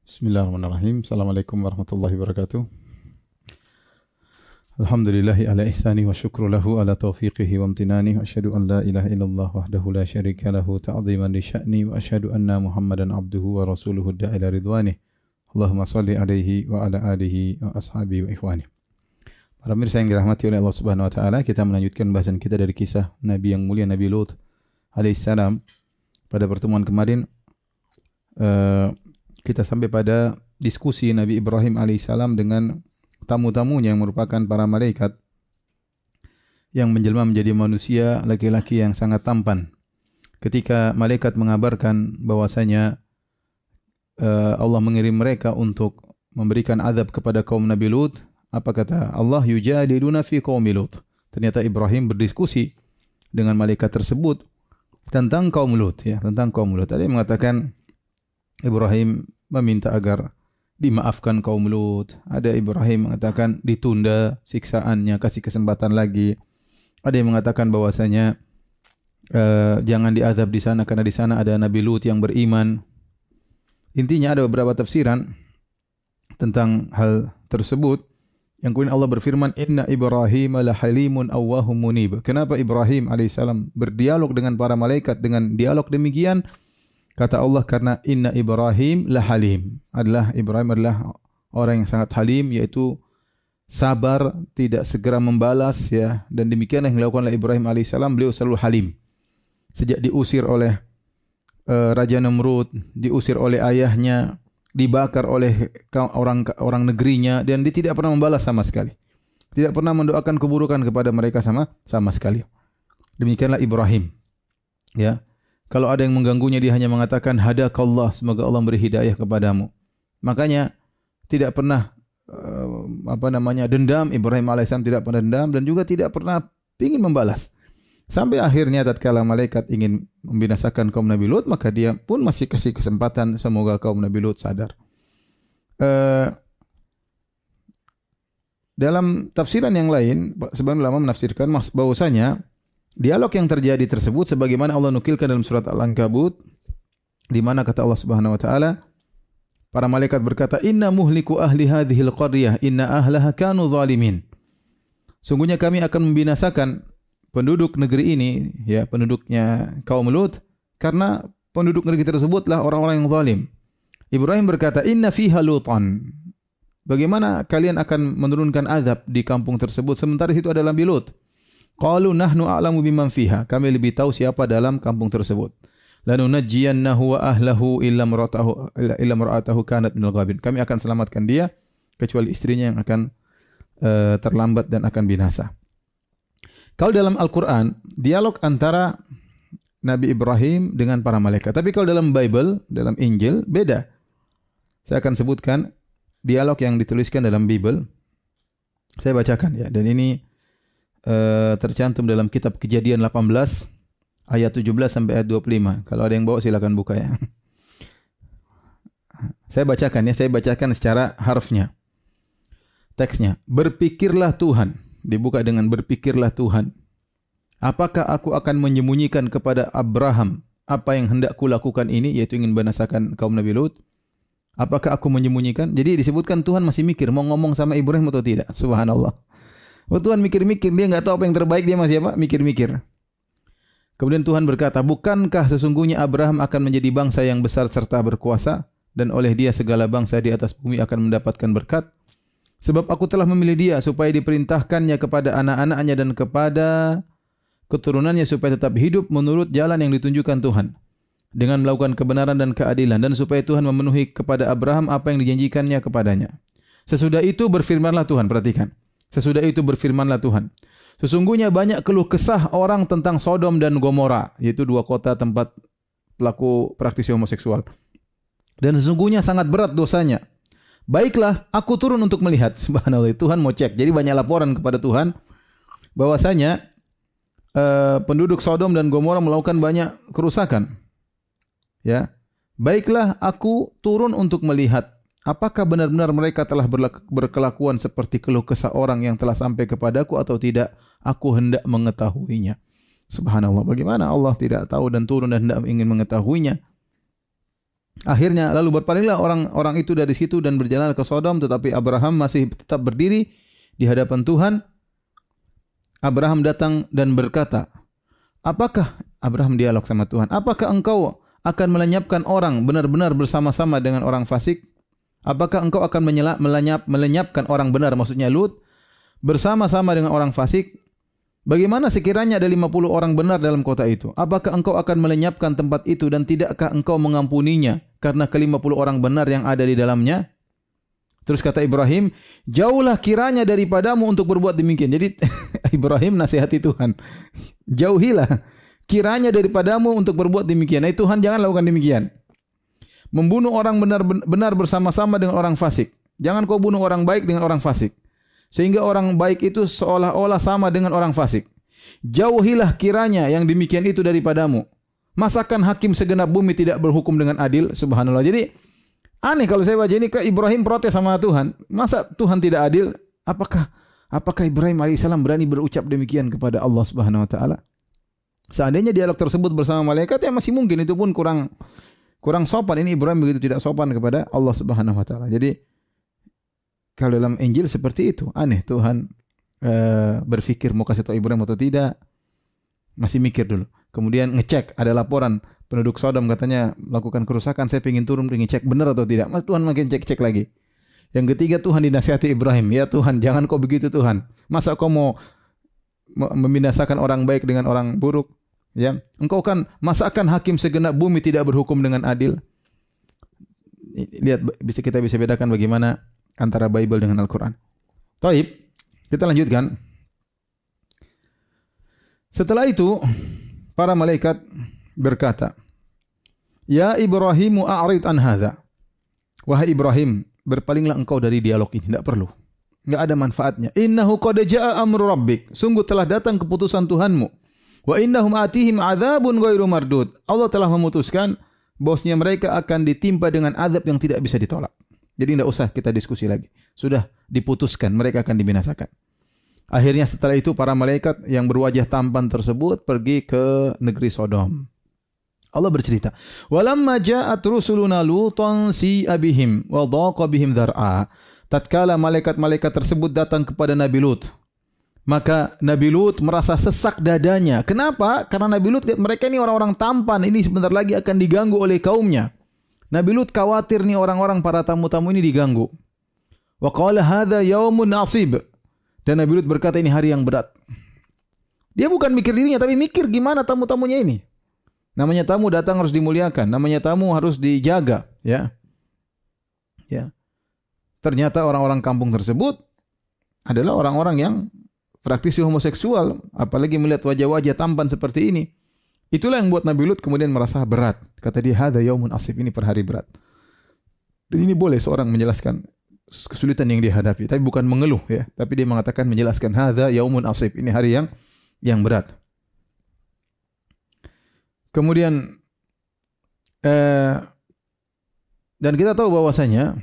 Bismillahirrahmanirrahim. Assalamualaikum warahmatullahi wabarakatuh. Alhamdulillahi ala ihsani wa syukru lahu ala taufiqihi wa amtinani wa asyhadu an la ilaha illallah wahdahu la syarika lahu ta'ziman li sya'ni wa asyhadu anna Muhammadan abduhu wa rasuluhu da'ila ridwanih. Allahumma salli alaihi wa ala alihi wa ashabihi wa ikhwani. Para mirsa yang dirahmati oleh Allah Subhanahu wa taala, kita melanjutkan bahasan kita dari kisah Nabi yang mulia Nabi Lut alaihissalam. Pada pertemuan kemarin kita sampai pada diskusi Nabi Ibrahim alaihissalam dengan tamu-tamunya yang merupakan para malaikat yang menjelma menjadi manusia laki-laki yang sangat tampan. Ketika malaikat mengabarkan bahwasanya Allah mengirim mereka untuk memberikan azab kepada kaum Nabi Lut, apa kata Allah? Yujadiluna fi qaumi Lut. Ternyata Ibrahim berdiskusi dengan malaikat tersebut tentang kaum Lut, ya, tentang kaum Lut. Ada yang mengatakan Ibrahim meminta agar dimaafkan kaum Lut. Ada Ibrahim mengatakan ditunda siksaannya, kasih kesempatan lagi. Ada yang mengatakan bahwasanya jangan diazab di sana karena di sana ada Nabi Lut yang beriman. Intinya ada beberapa tafsiran tentang hal tersebut. Yang kemudian Allah berfirman, Inna Ibrahim la halimun awwahum munib. Kenapa Ibrahim alaihissalam berdialog dengan para malaikat dengan dialog demikian? Kata Allah, karena Inna Ibrahim la halim. Ibrahim adalah orang yang sangat halim, yaitu sabar, tidak segera membalas, ya. Dan demikianlah yang dilakukan oleh Ibrahim alaihissalam. Beliau selalu halim. Sejak diusir oleh Raja Namrud, diusir oleh ayahnya, dibakar oleh orang negerinya, dan dia tidak pernah membalas sama sekali. Tidak pernah mendoakan keburukan kepada mereka sama sekali. Demikianlah Ibrahim. Ya. Kalau ada yang mengganggunya, dia hanya mengatakan hadakallah, semoga Allah beri hidayah kepadamu. Makanya tidak pernah dendam. Ibrahim alaihissalam tidak pernah dendam dan juga tidak pernah ingin membalas. Sampai akhirnya tatkala malaikat ingin membinasakan kaum Nabi Lut, maka dia pun masih kasih kesempatan semoga kaum Nabi Lut sadar. Dalam tafsiran yang lain, sebagian ulama menafsirkan bahwasanya dialog yang terjadi tersebut sebagaimana Allah nukilkan dalam surat Al-Ankabut, di mana kata Allah Subhanahu wa taala, para malaikat berkata, "Inna muhliku ahli hadhil qaryah, inna ahlaha kanu zalimin." Sungguhnya kami akan membinasakan penduduk negeri ini, ya, penduduknya kaum Lut, karena penduduk negeri tersebutlah orang-orang yang zalim. Ibrahim berkata, "Inna fiha Lutan." Bagaimana kalian akan menurunkan azab di kampung tersebut sementara itu ada Nabi Lut? Qalu nahnu a'lamu biman fiha. Kami lebih tahu siapa dalam kampung tersebut. Lanunajjiyannahu wa ahlahu illa imra'atahu kanat minal ghabin. Kami akan selamatkan dia kecuali istrinya yang akan terlambat dan akan binasa. Kalau dalam Al-Qur'an, dialog antara Nabi Ibrahim dengan para malaikat. Tapi kalau dalam Bible, dalam Injil, beda. Saya akan sebutkan dialog yang dituliskan dalam Bible. Saya bacakan, ya. Dan ini tercantum dalam kitab Kejadian 18 ayat 17 sampai ayat 25. Kalau ada yang bawa silakan buka, ya. Saya bacakan, ya, saya bacakan secara harfnya. Teksnya, berpikirlah Tuhan, dibuka dengan berpikirlah Tuhan. Apakah aku akan menyembunyikan kepada Abraham apa yang hendak kulakukan ini, yaitu ingin binasakan kaum Nabi Lut? Apakah aku menyembunyikan? Jadi disebutkan Tuhan masih mikir mau ngomong sama Ibrahim atau tidak. Subhanallah. Tuhan mikir-mikir, dia enggak tahu apa yang terbaik, dia masih apa? Mikir-mikir. Kemudian Tuhan berkata, bukankah sesungguhnya Abraham akan menjadi bangsa yang besar serta berkuasa, dan oleh dia segala bangsa di atas bumi akan mendapatkan berkat? Sebab aku telah memilih dia supaya diperintahkannya kepada anak-anaknya dan kepada keturunannya supaya tetap hidup menurut jalan yang ditunjukkan Tuhan, dengan melakukan kebenaran dan keadilan, dan supaya Tuhan memenuhi kepada Abraham apa yang dijanjikannya kepadanya. Sesudah itu berfirmanlah Tuhan, perhatikan. Sesudah itu berfirmanlah Tuhan, sesungguhnya banyak keluh kesah orang tentang Sodom dan Gomora, yaitu dua kota tempat pelaku praktisi homoseksual. Dan sesungguhnya sangat berat dosanya. Baiklah, aku turun untuk melihat. Subhanallah, Tuhan mau cek. Jadi banyak laporan kepada Tuhan bahwasanya penduduk Sodom dan Gomora melakukan banyak kerusakan. Ya, baiklah, aku turun untuk melihat. Apakah benar-benar mereka telah berkelakuan seperti keluh kesah orang yang telah sampai kepadaku atau tidak? Aku hendak mengetahuinya. Subhanallah, bagaimana Allah tidak tahu dan turun dan hendak ingin mengetahuinya? Akhirnya lalu berpalinglah orang-orang itu dari situ dan berjalan ke Sodom, tetapi Abraham masih tetap berdiri di hadapan Tuhan. Abraham datang dan berkata, apakah Abraham dialog sama Tuhan? Apakah engkau akan melenyapkan orang benar-benar bersama-sama dengan orang fasik? Apakah engkau akan melenyapkan orang benar, maksudnya Lut, bersama-sama dengan orang fasik? Bagaimana sekiranya ada 50 orang benar dalam kota itu? Apakah engkau akan melenyapkan tempat itu dan tidakkah engkau mengampuninya karena ke-50 orang benar yang ada di dalamnya? Terus kata Ibrahim, jauhlah kiranya daripadamu untuk berbuat demikian. Jadi Ibrahim nasihati Tuhan. Jauhilah kiranya daripadamu untuk berbuat demikian. Nah, Tuhan jangan lakukan demikian. Membunuh orang benar bersama-sama dengan orang fasik. Jangan kau bunuh orang baik dengan orang fasik. Sehingga orang baik itu seolah-olah sama dengan orang fasik. Jauhilah kiranya yang demikian itu daripadamu. Masakan hakim segenap bumi tidak berhukum dengan adil? Subhanallah. Jadi aneh kalau saya baca ini, ke Ibrahim protes sama Tuhan. Masa Tuhan tidak adil? Apakah Ibrahim alaihissalam berani berucap demikian kepada Allah Subhanahu wa taala? Seandainya dialog tersebut bersama malaikat, ya masih mungkin, itu pun kurang sopan. Ini Ibrahim begitu tidak sopan kepada Allah Subhanahu wa taala. Jadi kalau dalam Injil seperti itu, aneh Tuhan berfikir mau kasih tahu Ibrahim atau tidak, masih mikir dulu. Kemudian ngecek, ada laporan penduduk Sodom katanya melakukan kerusakan, saya ingin turun ngecek benar atau tidak. Mas Tuhan makin cek lagi. Yang ketiga Tuhan dinasihati Ibrahim, ya Tuhan jangan kau begitu Tuhan. Masa kau mau membinasakan orang baik dengan orang buruk? Ya, engkau kan masakan hakim segenap bumi tidak berhukum dengan adil? Lihat, kita bisa bedakan bagaimana antara Bible dengan Al-Quran. Taib, kita lanjutkan. Setelah itu, para malaikat berkata, Ya Ibrahimu a'rid an hadza. Wahai Ibrahim, berpalinglah engkau dari dialog ini, tidak perlu. Enggak ada manfaatnya. Innahu qad jaa'a amru rabbik. Sungguh telah datang keputusan Tuhanmu. Wa innahum atihim adzabun ghairu mardud. Allah telah memutuskan bahwasanya mereka akan ditimpa dengan azab yang tidak bisa ditolak. Jadi tidak usah kita diskusi lagi. Sudah diputuskan, mereka akan dibinasakan. Akhirnya setelah itu para malaikat yang berwajah tampan tersebut pergi ke negeri Sodom. Allah bercerita, "Walamma ja'at rusuluna Lutan si'a bihim wa dhaqa bihim dhar'a." Tatkala malaikat-malaikat tersebut datang kepada Nabi Lut, maka Nabi Lut merasa sesak dadanya. Kenapa? Karena Nabi Lut lihat mereka ini orang-orang tampan, ini sebentar lagi akan diganggu oleh kaumnya. Nabi Lut khawatir nih orang-orang para tamu-tamu ini diganggu. Wa qala hadza yaumun nasib. Dan Nabi Lut berkata ini hari yang berat. Dia bukan mikir dirinya tapi mikir gimana tamu-tamunya ini. Namanya tamu datang harus dimuliakan, namanya tamu harus dijaga, ya. Ya. Ternyata orang-orang kampung tersebut adalah orang-orang yang praktisi homoseksual, apalagi melihat wajah-wajah tampan seperti ini. Itulah yang membuat Nabi Lut kemudian merasa berat. Kata dia, hadza yaumun asib, ini per hari berat. Dan ini boleh seorang menjelaskan kesulitan yang dihadapi, tapi bukan mengeluh ya, tapi dia mengatakan menjelaskan hadza yaumun asib, ini hari yang berat. Kemudian dan kita tahu bahwasanya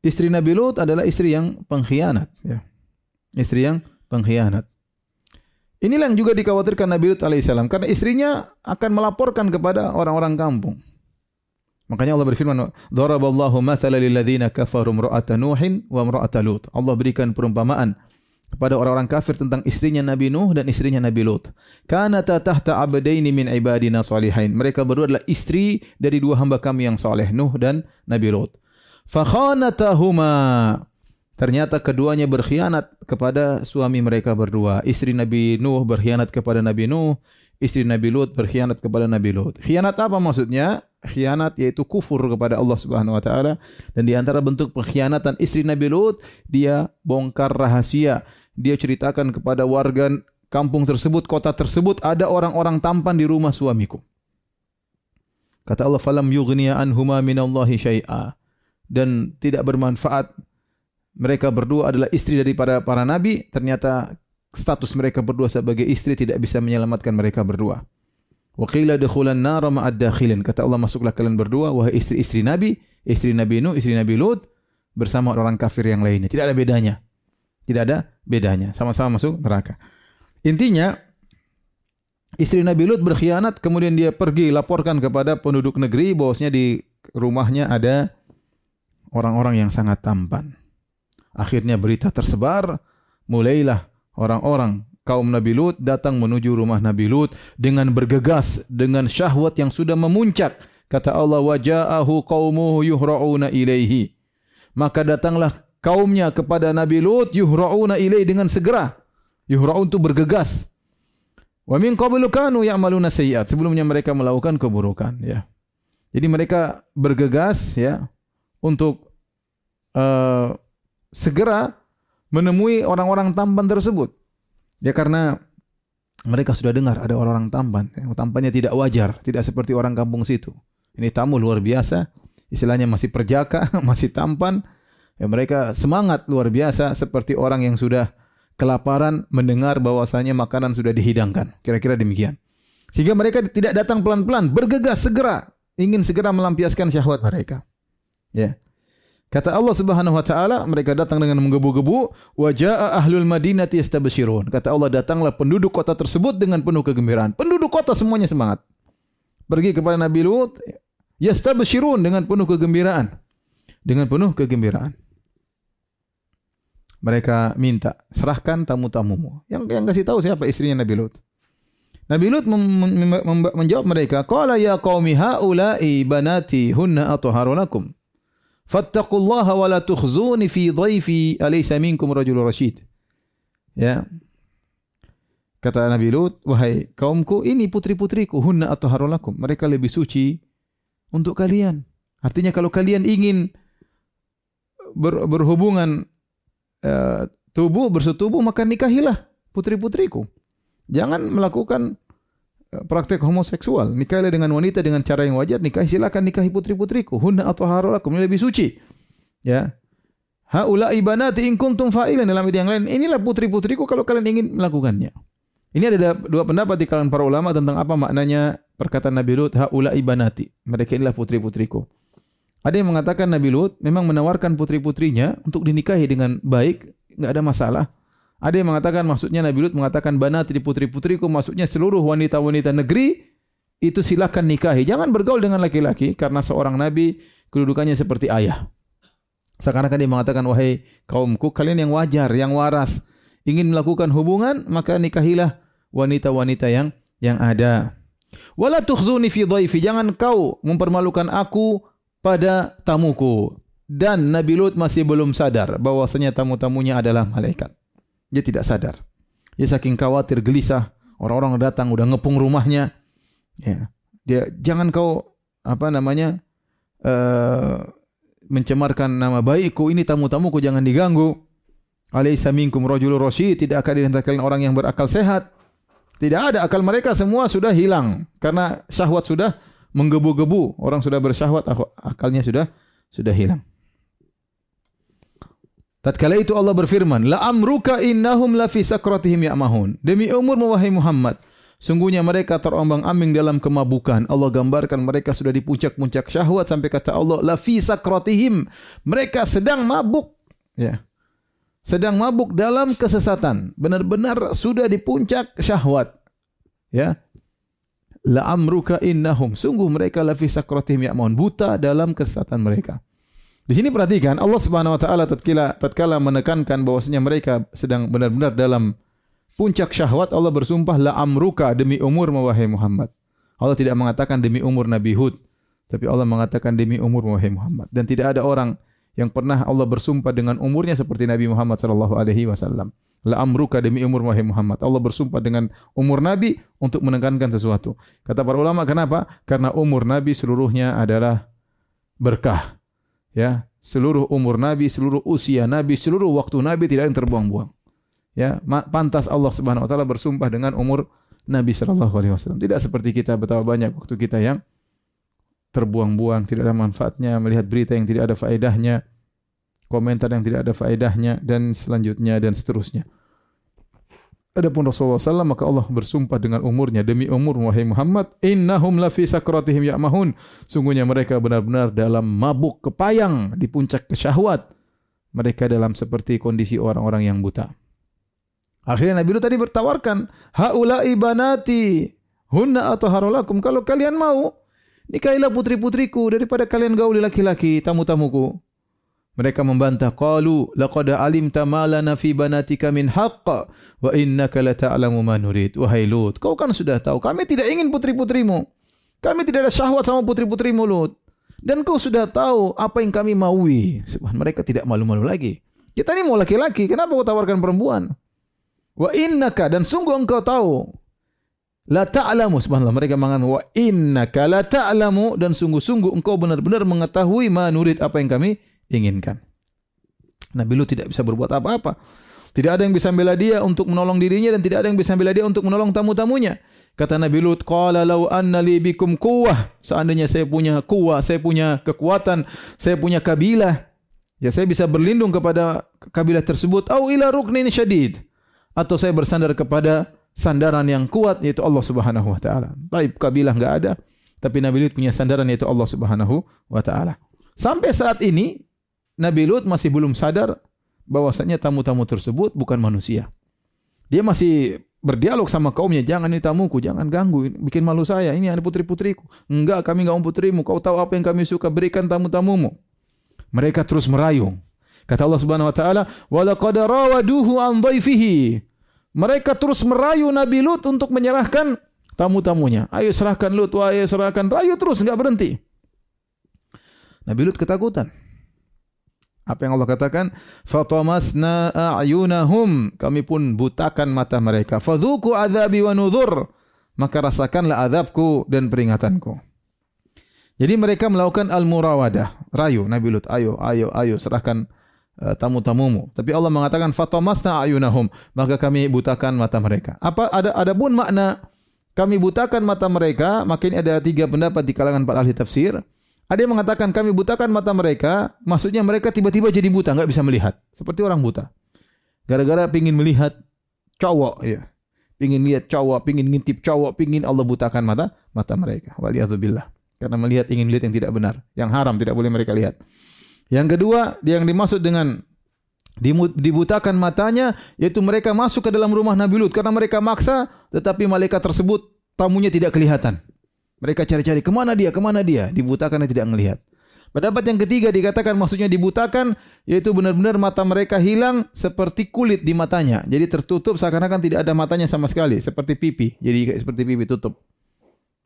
istri Nabi Lut adalah istri yang pengkhianat ya. Istri yang pengkhianat. Inilah yang juga dikhawatirkan Nabi Lut alaihissalam karena istrinya akan melaporkan kepada orang-orang kampung. Makanya Allah berfirman, "Daraballahu mathalan lil ladzina kafaru imra'ata Nuhin wa imra'ata Lut." Allah berikan perumpamaan kepada orang-orang kafir tentang istrinya Nabi Nuh dan istrinya Nabi Lut. Kanata tahta abdaini min ibadina salihain. Mereka berdua adalah istri dari dua hamba kami yang saleh, Nuh dan Nabi Lut. Fa khanatahuma. Ternyata keduanya berkhianat kepada suami mereka berdua. Istri Nabi Nuh berkhianat kepada Nabi Nuh, istri Nabi Lut berkhianat kepada Nabi Lut. Khianat apa maksudnya? Khianat yaitu kufur kepada Allah Subhanahu wa taala, dan di antara bentuk pengkhianatan istri Nabi Lut, dia bongkar rahasia. Dia ceritakan kepada warga kampung tersebut, kota tersebut, ada orang-orang tampan di rumah suamiku. Kata Allah, falam yughniya anhuma minallahi syai'a. Dan tidak bermanfaat. Mereka berdua adalah istri daripada para nabi, ternyata status mereka berdua sebagai istri tidak bisa menyelamatkan mereka berdua. Wa qila dukhulan nar ma'ad dakhilin. Kata Allah, masuklah kalian berdua wahai istri-istri Nabi, istri Nabi Nuh, istri Nabi Lut bersama orang kafir yang lainnya. Tidak ada bedanya. Tidak ada bedanya. Sama-sama masuk neraka. Intinya istri Nabi Lut berkhianat, kemudian dia pergi laporkan kepada penduduk negeri bahwasanya di rumahnya ada orang-orang yang sangat tampan. Akhirnya berita tersebar, mulailah orang-orang kaum Nabi Lut datang menuju rumah Nabi Lut dengan bergegas, dengan syahwat yang sudah memuncak. Kata Allah, waja'ahu qaumuhu yuhra'una ilaihi. Maka datanglah kaumnya kepada Nabi Lut, yuhra'una ilaihi, dengan segera. Yuhra'un itu bergegas. Wa min qablu kanu ya'maluna sayyi'at. Sebelumnya mereka melakukan keburukan, ya. Jadi mereka bergegas, ya, untuk segera menemui orang-orang tampan tersebut. Ya, karena mereka sudah dengar ada orang-orang tampan yang tampannya tidak wajar, tidak seperti orang kampung situ. Ini tamu luar biasa, istilahnya masih perjaka, masih tampan. Ya, mereka semangat luar biasa seperti orang yang sudah kelaparan mendengar bahwasanya makanan sudah dihidangkan. Kira-kira demikian. Sehingga mereka tidak datang pelan-pelan, bergegas segera, ingin segera melampiaskan syahwat mereka. Ya. Kata Allah Subhanahu wa taala, mereka datang dengan menggebu-gebu, wa jaa ahlul madinati yastabshirun. Kata Allah, datanglah penduduk kota tersebut dengan penuh kegembiraan. Penduduk kota semuanya semangat. Pergi kepada Nabi Lut, yastabshirun, dengan penuh kegembiraan. Dengan penuh kegembiraan. Mereka minta, serahkan tamu-tamumu. Yang kasih tahu siapa istrinya Nabi Lut. Nabi Lut menjawab mereka, qala ya qaumi haula'i banati hunna atharu lakum. Fattaqullaha wa la tukhzuni fi dhaifi alaysa minkum rajulun rasyid. Ya. Kata Nabi Lut, wahai kaumku, ini putri-putriku, hunna atharu lakum. Mereka lebih suci untuk kalian. Artinya kalau kalian ingin berhubungan bersetubuh, maka nikahilah putri-putriku. Jangan melakukan praktek homoseksual. Nikahilah dengan wanita dengan cara yang wajar. Silakan nikahi putri-putriku. Hunna atharu lakum, ini lebih suci. Ya. Haula'i banati in kuntum fa'ilan, dalam ayat yang lain. Inilah putri-putriku kalau kalian ingin melakukannya. Ini ada dua pendapat di kalangan para ulama tentang apa maknanya perkataan Nabi Lut, haula'i banati. Mereka inilah putri-putriku. Ada yang mengatakan Nabi Lut memang menawarkan putri-putrinya untuk dinikahi dengan baik, enggak ada masalah. Ada yang mengatakan maksudnya Nabi Lut mengatakan banati di putri-putriku, maksudnya seluruh wanita-wanita negeri itu silakan nikahi. Jangan bergaul dengan laki-laki karena seorang nabi kedudukannya seperti ayah. Sekarang dia mengatakan, wahai kaumku, kalian yang wajar, yang waras, ingin melakukan hubungan, maka nikahilah wanita-wanita yang ada. Wala tukhzuni fi dhaifi, jangan kau mempermalukan aku pada tamuku. Dan Nabi Lut masih belum sadar bahwasanya tamu-tamunya adalah malaikat. Dia tidak sadar. Dia saking khawatir, gelisah, orang-orang datang udah ngepung rumahnya. Ya. Dia jangan kau mencemarkan nama baikku, ini tamu-tamuku, jangan diganggu. Alaysa minkum rajulun rasyid, tidak akan di antara kalian orang yang berakal sehat. Tidak ada, akal mereka semua sudah hilang karena syahwat sudah menggebu-gebu. Orang sudah bersyahwat, akalnya sudah hilang. Tatkala itu Allah berfirman, la amruka innahum la fi sakratihim ya'mahun. Demi umurmu wahai Muhammad, sungguhnya mereka terombang-ambing dalam kemabukan. Allah gambarkan mereka sudah di puncak-puncak syahwat sampai kata Allah, la fi sakratihim. Mereka sedang mabuk, ya. Sedang mabuk dalam kesesatan. Benar-benar sudah di puncak syahwat. Ya. La amruka innahum, sungguh mereka la fi sakratihim ya'mahun, buta dalam kesesatan mereka. Di sini perhatikan Allah Subhanahu wa taala tatkala menekankan bahwasanya mereka sedang benar-benar dalam puncak syahwat, Allah bersumpah la amruka, demi umur wahai Muhammad. Allah tidak mengatakan demi umur Nabi Hud, tapi Allah mengatakan demi umur wahai Muhammad. Dan tidak ada orang yang pernah Allah bersumpah dengan umurnya seperti Nabi Muhammad sallallahu alaihi wasallam. La amruka, demi umur wahai Muhammad. Allah bersumpah dengan umur Nabi untuk menekankan sesuatu. Kata para ulama, kenapa? Karena umur Nabi seluruhnya adalah berkah. Ya, seluruh umur Nabi, seluruh usia Nabi, seluruh waktu Nabi tidak ada yang terbuang-buang. Ya, pantas Allah Subhanahu wa taala bersumpah dengan umur Nabi sallallahu alaihi wasallam. Tidak seperti kita, betapa banyak waktu kita yang terbuang-buang, tidak ada manfaatnya, melihat berita yang tidak ada faedahnya, komentar yang tidak ada faedahnya, dan selanjutnya dan seterusnya. Adapun Rasulullah SAW, maka Allah bersumpah dengan umurnya, demi umur wahai Muhammad, innahum lafi sakratihim ya'mahun, sungguhnya mereka benar-benar dalam mabuk kepayang di puncak kesyahwat. Mereka dalam seperti kondisi orang-orang yang buta. Akhirnya Nabi Lut tadi bertawarkan, haula'i banati, hunna athaharu lakum, kalau kalian mau nikahilah putri-putriku daripada kalian gauli laki-laki tamu-tamuku. Mereka membantah, qalu laqad alimta ma lana fi banatika min haqq wa innaka la ta'lamu ma nurid. Wahai Lut, kau kan sudah tahu kami tidak ingin putri-putrimu. Kami tidak ada syahwat sama putri-putrimu, Lut. Dan kau sudah tahu apa yang kami maui. Mereka tidak malu-malu lagi. Kita ini mau laki-laki, kenapa kau tawarkan perempuan? Wa innaka, dan sungguh engkau tahu. La ta'lamu, subhanallah, mereka mengatakan wa innaka la ta'lamu, dan sungguh-sungguh engkau benar-benar mengetahui ma nurid, apa yang kami inginkan. Nabi Lut tidak bisa berbuat apa-apa. Tidak ada yang bisa membela dia untuk menolong dirinya dan tidak ada yang bisa membela dia untuk menolong tamu-tamunya. Kata Nabi Lut, qala law anna li bikum quwwah, seandainya saya punya quwwah, saya punya kekuatan, saya punya kabilah, ya saya bisa berlindung kepada kabilah tersebut, au ila ruknin syadid, atau saya bersandar kepada sandaran yang kuat yaitu Allah Subhanahu wa taala. Baik, kabilah enggak ada, tapi Nabi Lut punya sandaran yaitu Allah Subhanahu wa taala. Sampai saat ini Nabi Lut masih belum sadar bahwasanya tamu-tamu tersebut bukan manusia. Dia masih berdialog sama kaumnya, jangan ini tamuku, jangan ganggu, bikin malu saya, ini ada putri-putriku. Enggak, kami enggak mau putrimu, kau tahu apa yang kami suka, berikan tamu-tamumu. Mereka terus merayu. Kata Allah Subhanahu wa taala, "Wa laqad rawaduhu an dhaifihi." Mereka terus merayu Nabi Lut untuk menyerahkan tamu-tamunya. Ayo serahkan Lut, ayo serahkan, rayu terus enggak berhenti. Nabi Lut ketakutan. Apa yang Allah katakan? Fatamasna a'yunahum, kami pun butakan mata mereka. Fadzuqu adzabi wa nudhur, maka rasakanlah azabku dan peringatanku. Jadi mereka melakukan al-murawadah, rayu Nabi Lut, ayo serahkan tamu-tamumu. Tapi Allah mengatakan fatamasna a'yunahum, maka kami butakan mata mereka. Adapun makna kami butakan mata mereka, maka ini ada 3 pendapat di kalangan para ahli tafsir. Ada yang mengatakan kami butakan mata mereka, maksudnya mereka tiba-tiba jadi buta, enggak bisa melihat. Seperti orang buta. Gara-gara pingin melihat cowok, ya. Pingin lihat cowok, pingin ngintip cowok, pingin Allah butakan mata mereka. Waliyadzubillah. Karena ingin melihat yang tidak benar, yang haram, tidak boleh mereka lihat. Yang kedua, yang dimaksud dengan dibutakan matanya, yaitu mereka masuk ke dalam rumah Nabi Lut. Karena mereka maksa, tetapi malaikat tersebut tamunya tidak kelihatan. Mereka cari-cari, kemana dia? Dibutakan dan tidak melihat. Pendapat yang ketiga dikatakan maksudnya dibutakan, yaitu benar-benar mata mereka hilang seperti kulit di matanya. Jadi tertutup seakan-akan tidak ada matanya sama sekali. Seperti pipi. Jadi seperti pipi tutup.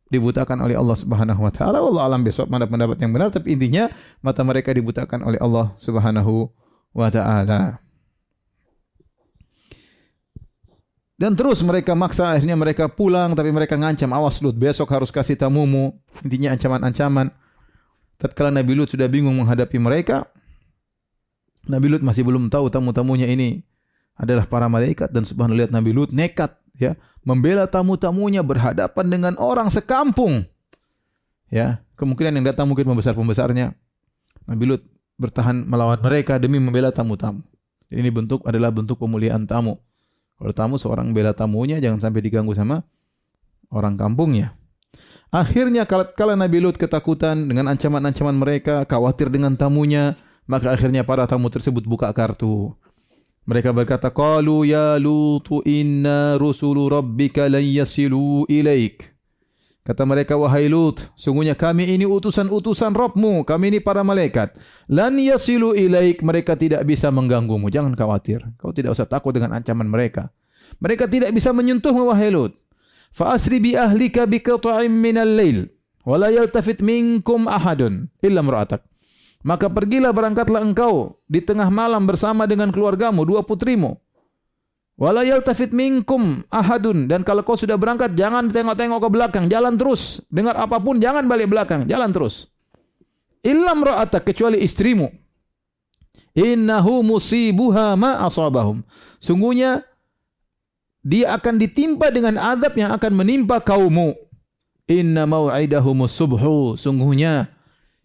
Dibutakan oleh Allah Subhanahu wa taala. Wallahu alam bisawab, mana pendapat yang benar, tapi intinya mata mereka dibutakan oleh Allah Subhanahu wa taala. Dan terus mereka maksa, akhirnya mereka pulang, tapi mereka ngancam, awas Lut, besok harus kasih tamumu. Intinya ancaman-ancaman. Tatkala Nabi Lut sudah bingung menghadapi mereka, Nabi Lut masih belum tahu tamu-tamunya ini adalah para malaikat, dan subhanallah lihat Nabi Lut nekat, ya, membela tamu-tamunya berhadapan dengan orang sekampung. Ya, kemungkinan yang datang mungkin pembesar-pembesarnya. Nabi Lut bertahan melawan mereka demi membela tamu-tamu. Jadi ini adalah bentuk pemuliaan tamu. Kalau tamu, seorang bela tamunya, jangan sampai diganggu sama orang kampungnya. Akhirnya kala Nabi Lut ketakutan dengan ancaman-ancaman mereka, khawatir dengan tamunya, maka akhirnya para tamu tersebut buka kartu. Mereka berkata, qalu ya Lutu inna rusulu rabbika lan yasilu ilaik. Kata mereka, wahai Lut, sungguhnya kami ini utusan-utusan Rabbmu, kami ini para malaikat. Lan yasilu ilaik, mereka tidak bisa mengganggumu. Jangan khawatir, kau tidak usah takut dengan ancaman mereka. Mereka tidak bisa menyentuhmu, wahai Lut. Fa asri bi ahlika bi qita'in minal lail, wa la yaltafit minkum ahadun illa imra'atak. Maka pergilah, berangkatlah engkau di tengah malam bersama dengan keluargamu, 2 putrimu. Wala yaltafit minkum ahadun, dan kalau kau sudah berangkat jangan tengok-tengok ke belakang, jalan terus. Dengar apapun jangan balik belakang, jalan terus. Illa imra'atak, kecuali istrimu. Innahu musibuha ma asabahum. Sungguhnya dia akan ditimpa dengan azab yang akan menimpa kaummu. Inna mau'idahumus subhu. Sungguhnya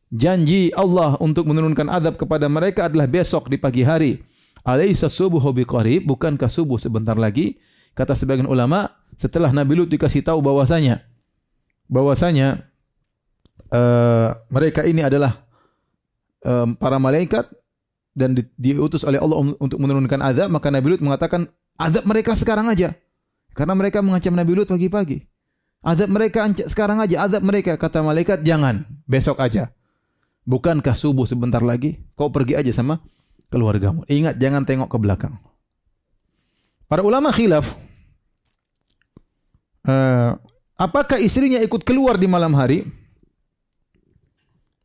janji Allah untuk menurunkan azab kepada mereka adalah besok di pagi hari. Alaysa subuhu biqarib, bukankah subuh sebentar lagi? Kata sebagian ulama, setelah Nabi Lut dikasih tahu bahwasanya mereka ini adalah para malaikat dan diutus oleh Allah untuk menurunkan azab, maka Nabi Lut mengatakan azab mereka sekarang aja. Karena mereka mengancam Nabi Lut pagi-pagi. Azab mereka sekarang aja, azab mereka. Kata malaikat, jangan, besok aja. Bukankah subuh sebentar lagi? Kau pergi aja sama keluargamu. Ingat, jangan tengok ke belakang. Para ulama khilaf, apakah istrinya ikut keluar di malam hari?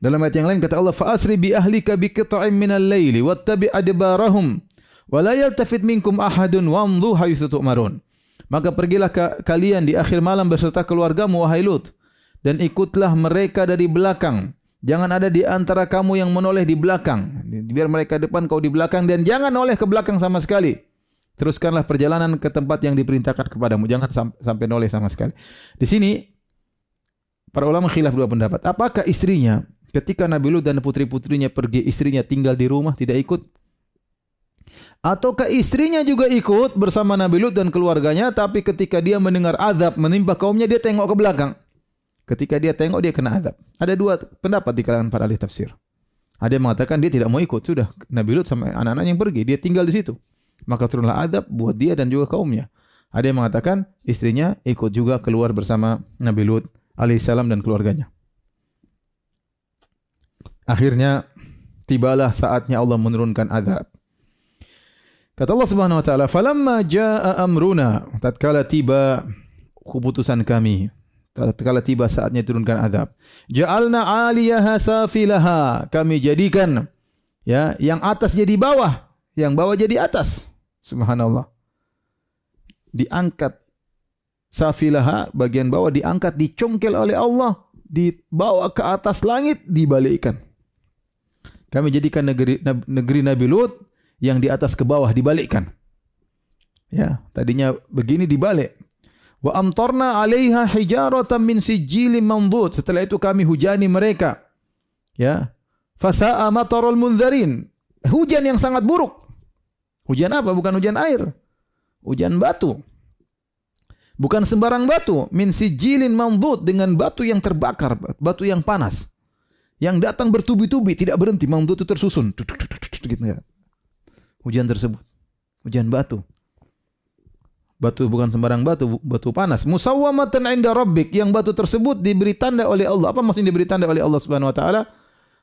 Dalam ayat yang lain kata Allah, "Fa'asri bi ahlika bi qita'in minal laili wattabi' adbarahum wa la yaltafit minkum ahadun wamdhu haitsu tu'marun." Maka pergilah kalian di akhir malam beserta keluargamu, wahai Lut, dan ikutlah mereka dari belakang. Jangan ada di antara kamu yang menoleh di belakang. Biar mereka depan, kau di belakang, dan jangan noleh ke belakang sama sekali. Teruskanlah perjalanan ke tempat yang diperintahkan kepadamu. Jangan sampai noleh sama sekali. Di sini para ulama khilaf dua pendapat. Apakah istrinya ketika Nabi Lut dan putri-putrinya pergi, istrinya tinggal di rumah tidak ikut? Ataukah istrinya juga ikut bersama Nabi Lut dan keluarganya, tapi ketika dia mendengar azab menimpa kaumnya, dia tengok ke belakang. Ketika dia tengok, dia kena azab. Ada dua pendapat di kalangan para ahli tafsir. Ada yang mengatakan dia tidak mau ikut. Sudah, Nabi Lut sama anak-anak yang pergi, dia tinggal di situ. Maka turunlah azab buat dia dan juga kaumnya. Ada yang mengatakan istrinya ikut juga keluar bersama Nabi Lut alaihissalam dan keluarganya. Akhirnya tibalah saatnya Allah menurunkan azab. Kata Allah Subhanahu wa taala, "Falamma jaa amruna," tatkala tiba keputusan kami, tatkala tiba saatnya turunkan azab. "Ja'alna 'aliyaha safilaha," kami jadikan ya yang atas jadi bawah, yang bawah jadi atas. Subhanallah. Diangkat safilaha, bagian bawah diangkat, dicongkel oleh Allah, dibawa ke atas langit, dibalikkan. Kami jadikan negeri Nabi Lut yang di atas ke bawah dibalikkan. Ya, tadinya begini dibalik. Wa amtarna 'alaiha hijaratan min sijilin mandud. Setelah itu kami hujani mereka. Ya. Fasa'a matarul mundzirin. Hujan yang sangat buruk. Hujan apa? Bukan hujan air. Hujan batu. Bukan sembarang batu. Min sijilin mandud, dengan batu yang terbakar, batu yang panas. Yang datang bertubi-tubi, tidak berhenti, mandud itu tersusun. Gitu ya. Hujan tersebut. Hujan batu. Batu bukan sembarang batu, batu panas. Musawwamatan 'inda rabbik, yang batu tersebut diberi tanda oleh Allah. Apa maksudnya diberi tanda oleh Allah Subhanahu wa taala?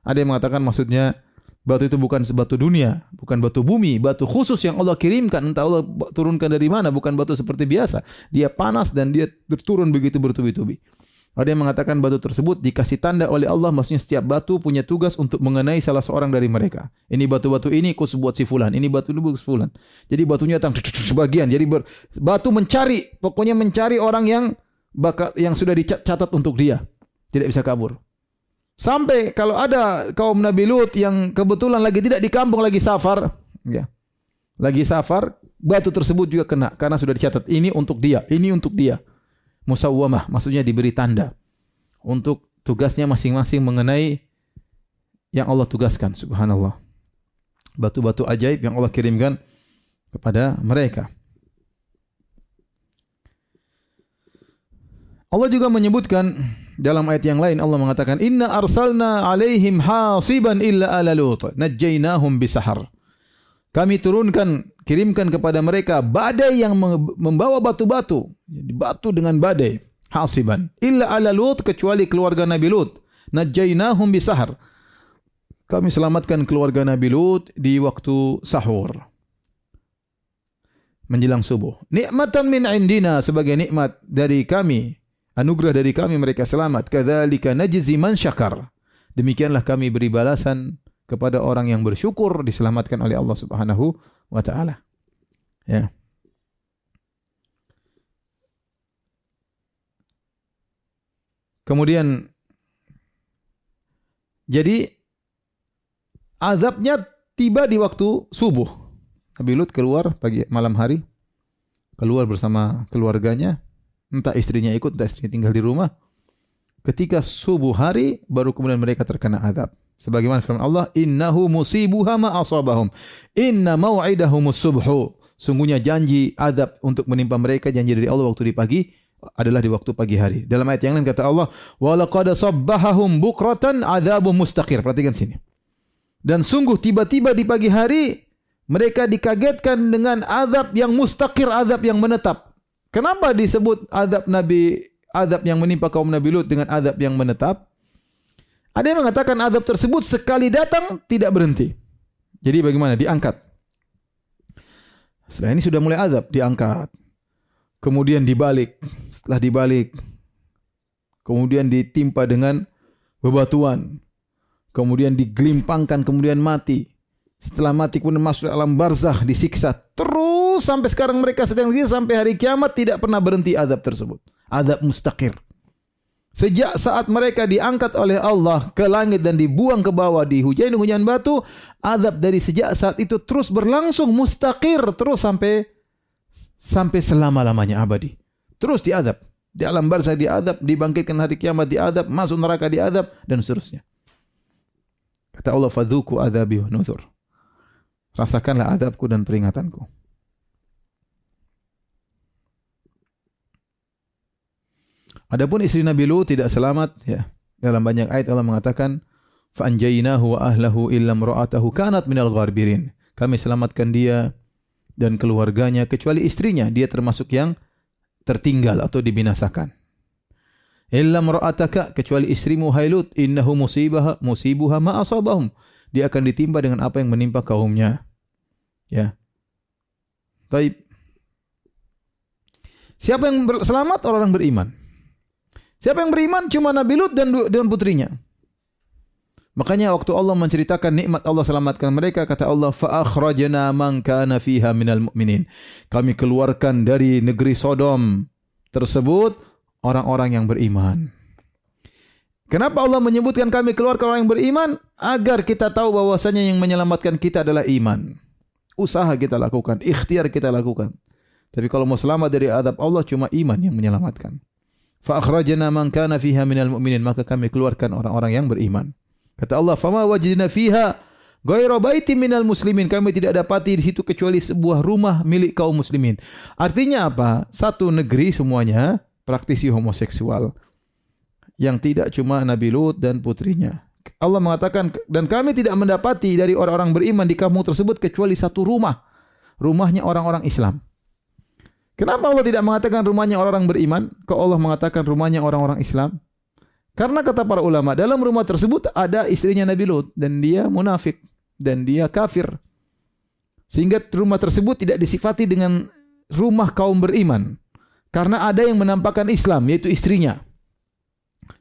Ada yang mengatakan maksudnya batu itu bukan sebatu dunia, bukan batu bumi, batu khusus yang Allah kirimkan, entah Allah turunkan dari mana, bukan batu seperti biasa. Dia panas dan dia turun begitu bertubi-tubi. Ada yang mengatakan batu tersebut dikasih tanda oleh Allah, maksudnya setiap batu punya tugas untuk mengenai salah seorang dari mereka. Ini batu-batu ini khusus buat si fulan, ini batu ini buat si fulan. Jadi batunya datang sebagian. Jadi batu mencari, pokoknya mencari orang yang sudah dicatat untuk dia. Tidak bisa kabur. Sampai kalau ada kaum Nabi Lut yang kebetulan lagi tidak di kampung, lagi safar, ya. Lagi safar, batu tersebut juga kena karena sudah dicatat ini untuk dia, ini untuk dia. Musawwamah, maksudnya diberi tanda untuk tugasnya masing-masing mengenai yang Allah tugaskan. Subhanallah. Batu-batu ajaib yang Allah kirimkan kepada mereka. Allah juga menyebutkan dalam ayat yang lain, Allah mengatakan, "Inna arsalna 'alaihim hasiban illa ala Lut, najjaynahum bisahar." Kami kirimkan kepada mereka badai yang membawa batu-batu, batu dengan badai, hasiban. Illa ala Lut, kecuali keluarga Nabi Lut, najjaynahum bisahar. Kami selamatkan keluarga Nabi Lut di waktu sahur, menjelang subuh. Nikmatan min indina, sebagai nikmat dari kami, anugerah dari kami mereka selamat. Kadzalika najzi man syakar. Demikianlah kami beri balasan kepada orang yang bersyukur, diselamatkan oleh Allah Subhanahu wa taala. Ya. Kemudian jadi azabnya tiba di waktu subuh. Nabi Lut keluar pagi malam hari, keluar bersama keluarganya. Entah istrinya ikut, entah istrinya tinggal di rumah. Ketika subuh hari, baru kemudian mereka terkena azab. Sebagaimana firman Allah, "Innahu musibuha ma asabahum. Inna mau'idahumus subhu." Sungguhnya janji azab untuk menimpa mereka, janji dari Allah waktu di pagi adalah di waktu pagi hari. Dalam ayat yang lain kata Allah, "Wa laqad sabbahahum bukratan adzabun mustaqir." Perhatikan sini. Dan sungguh tiba-tiba di pagi hari mereka dikagetkan dengan azab yang mustaqir, azab yang menetap. Kenapa disebut azab Nabi azab yang menimpa kaum Nabi Lut dengan azab yang menetap. Ada yang mengatakan azab tersebut sekali datang tidak berhenti. Jadi bagaimana? Diangkat. Setelah ini sudah mulai azab, diangkat. Kemudian dibalik. Setelah dibalik, kemudian ditimpa dengan bebatuan. Kemudian digelimpangkan, kemudian mati. Setelah mati kemudian masuk alam barzakh, disiksa. Terus sampai sekarang mereka sedang disiksa sampai hari kiamat, tidak pernah berhenti azab tersebut. Azab mustaqir. Sejak saat mereka diangkat oleh Allah ke langit dan dibuang ke bawah dihujani hujan batu, azab dari sejak saat itu terus berlangsung mustaqir, terus sampai selama-lamanya abadi. Terus diazab. Di alam barzakh diazab, dibangkitkan hari kiamat diazab, masuk neraka diazab dan seterusnya. Kata Allah, fadzuku azabi wa nuzur. Rasakanlah azabku dan peringatanku. Adapun istri Nabi Lut tidak selamat, ya. Dalam banyak ayat Allah mengatakan, fa anjaynahu wa ahlahu illa imra'atahu kanat minal gharbirin. Kami selamatkan dia dan keluarganya kecuali istrinya, dia termasuk yang tertinggal atau dibinasakan. Illa imra'ataka, kecuali istrimu hai Lut, innahu musibuha ma asabahum. Dia akan ditimpa dengan apa yang menimpa kaumnya. Ya. Baik. Siapa yang selamat? Orang beriman. Siapa yang beriman? Cuma Nabi Lut dan putrinya. Makanya waktu Allah menceritakan nikmat Allah selamatkan mereka, kata Allah, fa akhrajna man kana fiha minal mu'minin. Kami keluarkan dari negeri Sodom tersebut orang-orang yang beriman. Kenapa Allah menyebutkan kami keluarkan orang yang beriman? Agar kita tahu bahwasanya yang menyelamatkan kita adalah iman. Usaha kita lakukan, ikhtiar kita lakukan. Tapi kalau mau selamat dari azab Allah, cuma iman yang menyelamatkan. Fa akhrajna man kana fiha minal mu'minin, maka kami keluarkan orang-orang yang beriman. Kata Allah, fama wajidna fiha ghairu baitin minal muslimin. Kami tidak dapati di situ kecuali sebuah rumah milik kaum muslimin. Artinya apa? Satu negeri semuanya praktisi homoseksual. Yang tidak cuma Nabi Lut dan putrinya. Allah mengatakan, dan kami tidak mendapati dari orang-orang beriman di kampung tersebut kecuali satu rumah. Rumahnya orang-orang Islam. Kenapa Allah tidak mengatakan rumahnya orang-orang beriman? Kok Allah mengatakan rumahnya orang-orang Islam? Karena kata para ulama, dalam rumah tersebut ada istrinya Nabi Lut dan dia munafik dan dia kafir. Sehingga rumah tersebut tidak disifati dengan rumah kaum beriman. Karena ada yang menampakkan Islam, yaitu istrinya.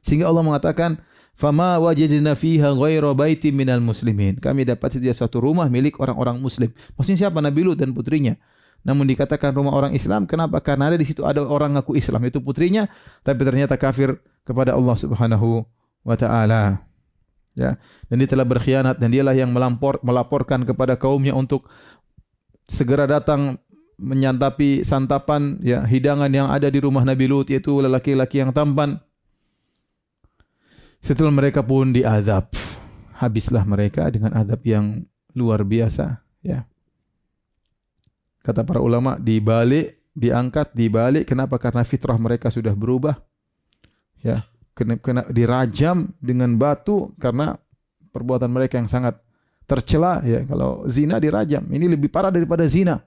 Sehingga Allah mengatakan, fama wajadna fiha ghairu baitin minal muslimin. Kami dapat saja satu rumah milik orang-orang muslim. Maksudnya siapa? Nabi Lut dan putrinya. Namun dikatakan rumah orang Islam, kenapa? Karena ada di situ ada orang ngaku Islam, itu putrinya, tapi ternyata kafir kepada Allah Subhanahu wa taala. Ya, dan dia telah berkhianat dan dialah yang melaporkan kepada kaumnya untuk segera datang menyantapi santapan, ya, hidangan yang ada di rumah Nabi Lut, yaitu lelaki-lelaki yang tampan. Setelah mereka pun diazab. Habislah mereka dengan azab yang luar biasa, ya. Kata para ulama, dibalik, diangkat, dibalik. Kenapa? Karena fitrah mereka sudah berubah. Ya, kena dirajam dengan batu karena perbuatan mereka yang sangat tercela. Ya, kalau zina dirajam, ini lebih parah daripada zina.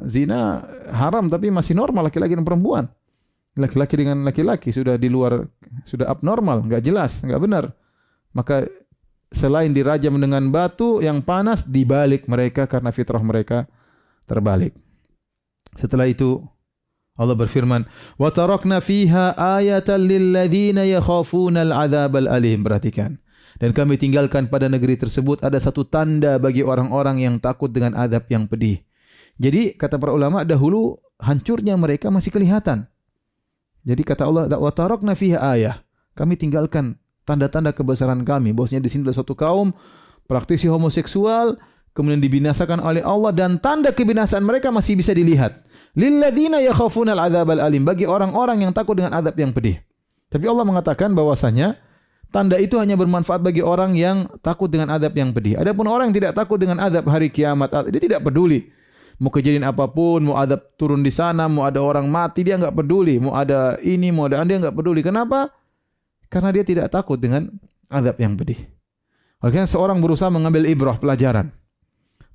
Zina haram tapi masih normal, laki-laki dan perempuan. Laki-laki dengan laki-laki sudah di luar, sudah abnormal, enggak jelas, enggak benar. Maka selain dirajam dengan batu yang panas, dibalik mereka karena fitrah mereka terbalik. Setelah itu Allah berfirman, "Wa tarakna fiha ayatan lil ladzina yakhafuna al-'adzabal alim." Perhatikan. Dan kami tinggalkan pada negeri tersebut ada satu tanda bagi orang-orang yang takut dengan azab yang pedih. Jadi kata para ulama, dahulu hancurnya mereka masih kelihatan. Jadi kata Allah, "Wa tarakna fiha ayah." Kami tinggalkan tanda-tanda kebesaran kami. Bahwasanya di sini ada satu kaum praktisi homoseksual, kemudian dibinasakan oleh Allah, dan tanda kebinasaan mereka masih bisa dilihat. Lilladzina yakhafuna al-'adzabal alim, bagi orang-orang yang takut dengan azab yang pedih. Tapi Allah mengatakan bahwasanya tanda itu hanya bermanfaat bagi orang yang takut dengan azab yang pedih. Adapun orang yang tidak takut dengan azab hari kiamat, dia tidak peduli. Mau kejadian apapun, mau azab turun di sana, mau ada orang mati, dia enggak peduli. Mau ada ini, mau ada dia enggak peduli. Kenapa? Karena dia tidak takut dengan azab yang pedih. Oleh karena seorang berusaha mengambil ibrah, pelajaran.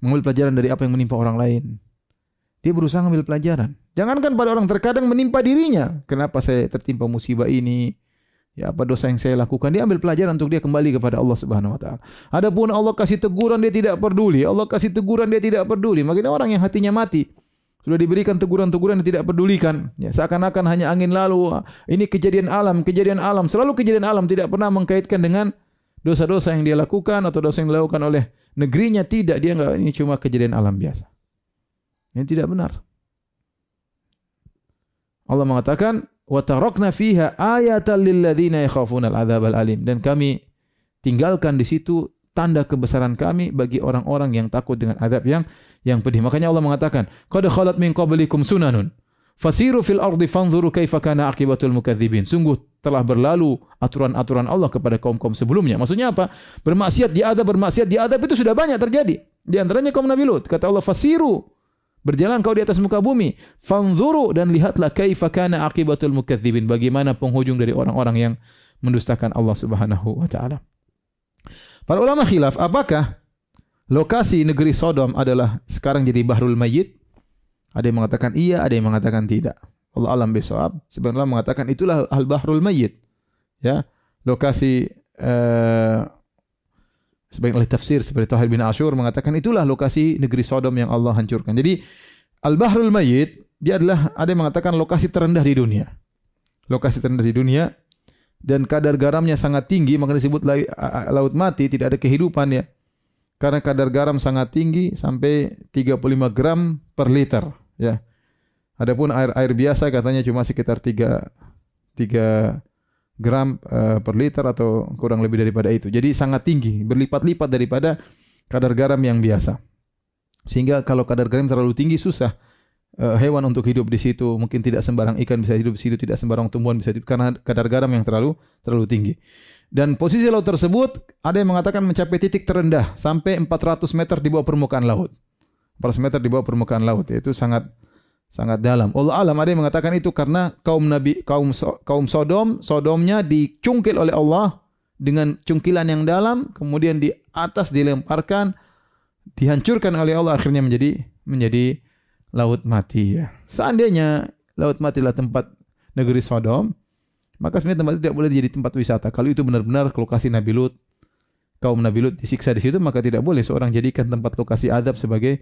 Mengambil pelajaran dari apa yang menimpa orang lain. Dia berusaha ambil pelajaran. Jangankan pada orang, terkadang menimpa dirinya. Kenapa saya tertimpa musibah ini? Ya, apa dosa yang saya lakukan? Dia ambil pelajaran untuk dia kembali kepada Allah Subhanahu wa taala. Adapun Allah kasih teguran dia tidak peduli. Allah kasih teguran dia tidak peduli. Makanya orang yang hatinya mati sudah diberikan teguran-teguran yang tidak pedulikan. Ya, seakan-akan hanya angin lalu. Ini kejadian alam, selalu kejadian alam, tidak pernah mengkaitkan dengan dosa-dosa yang dia lakukan atau dosa yang dilakukan oleh negerinya. Tidak, dia enggak, ini cuma kejadian alam biasa. Ini tidak benar. Allah mengatakan, wa tarakna fiha ayatan lil ladzina yakhafuna al-'adzabal alim, dan kami tinggalkan di situ tanda kebesaran kami bagi orang-orang yang takut dengan azab yang pedih. Makanya Allah mengatakan, qad khalat min qablikum sunanun fasiru fil ardi fanzuru kaifa kana aqibatul mukadzibin. Sungguh telah berlalu aturan-aturan Allah kepada kaum-kaum sebelumnya. Maksudnya apa? Bermaksiat diadab itu sudah banyak terjadi. Di antaranya kaum Nabi Lut. Kata Allah, fasiru, berjalan kau di atas muka bumi, fanzuru, dan lihatlah kaifa kana aqibatul mukadzibin, bagaimana penghujung dari orang-orang yang mendustakan Allah Subhanahu wa taala. Para ulama khilaf, apakah lokasi negeri Sodom adalah sekarang jadi Bahrul Mayyit? Ada yang mengatakan iya, ada yang mengatakan tidak. Allah alam bisawab. Sebenarnya mengatakan itulah Al-Bahrul Mayyit. Ya, lokasi sebagian ahli tafsir seperti Thahir bin Ashur mengatakan itulah lokasi negeri Sodom yang Allah hancurkan. Jadi Al-Bahrul Mayyit dia adalah, ada yang mengatakan lokasi terendah di dunia. Lokasi terendah di dunia, dan kadar garamnya sangat tinggi, maka disebut laut mati, tidak ada kehidupan ya. Karena kadar garam sangat tinggi sampai 35 gram per liter ya. Adapun air biasa katanya cuma sekitar 3 gram per liter atau kurang lebih daripada itu. Jadi sangat tinggi, berlipat-lipat daripada kadar garam yang biasa. Sehingga kalau kadar garam terlalu tinggi susah hewan untuk hidup di situ. Mungkin tidak sembarang ikan bisa hidup di situ, tidak sembarang tumbuhan bisa hidup karena kadar garam yang terlalu tinggi. Dan posisi laut tersebut ada yang mengatakan mencapai titik terendah sampai 400 meter di bawah permukaan laut. 400 meter di bawah permukaan laut, yaitu sangat dalam. Allah alam, ada yang mengatakan itu karena kaum Sodomnya dicungkil oleh Allah dengan cungkilan yang dalam, kemudian di atas dilemparkan, dihancurkan oleh Allah, akhirnya menjadi laut mati ya. Seandainya laut mati adalah tempat negeri Sodom, maka sebenarnya tempat itu tidak boleh jadi tempat wisata. Kalau itu benar-benar lokasi Nabi Lut, kaum Nabi Lut disiksa di situ, maka tidak boleh seorang jadikan tempat lokasi azab sebagai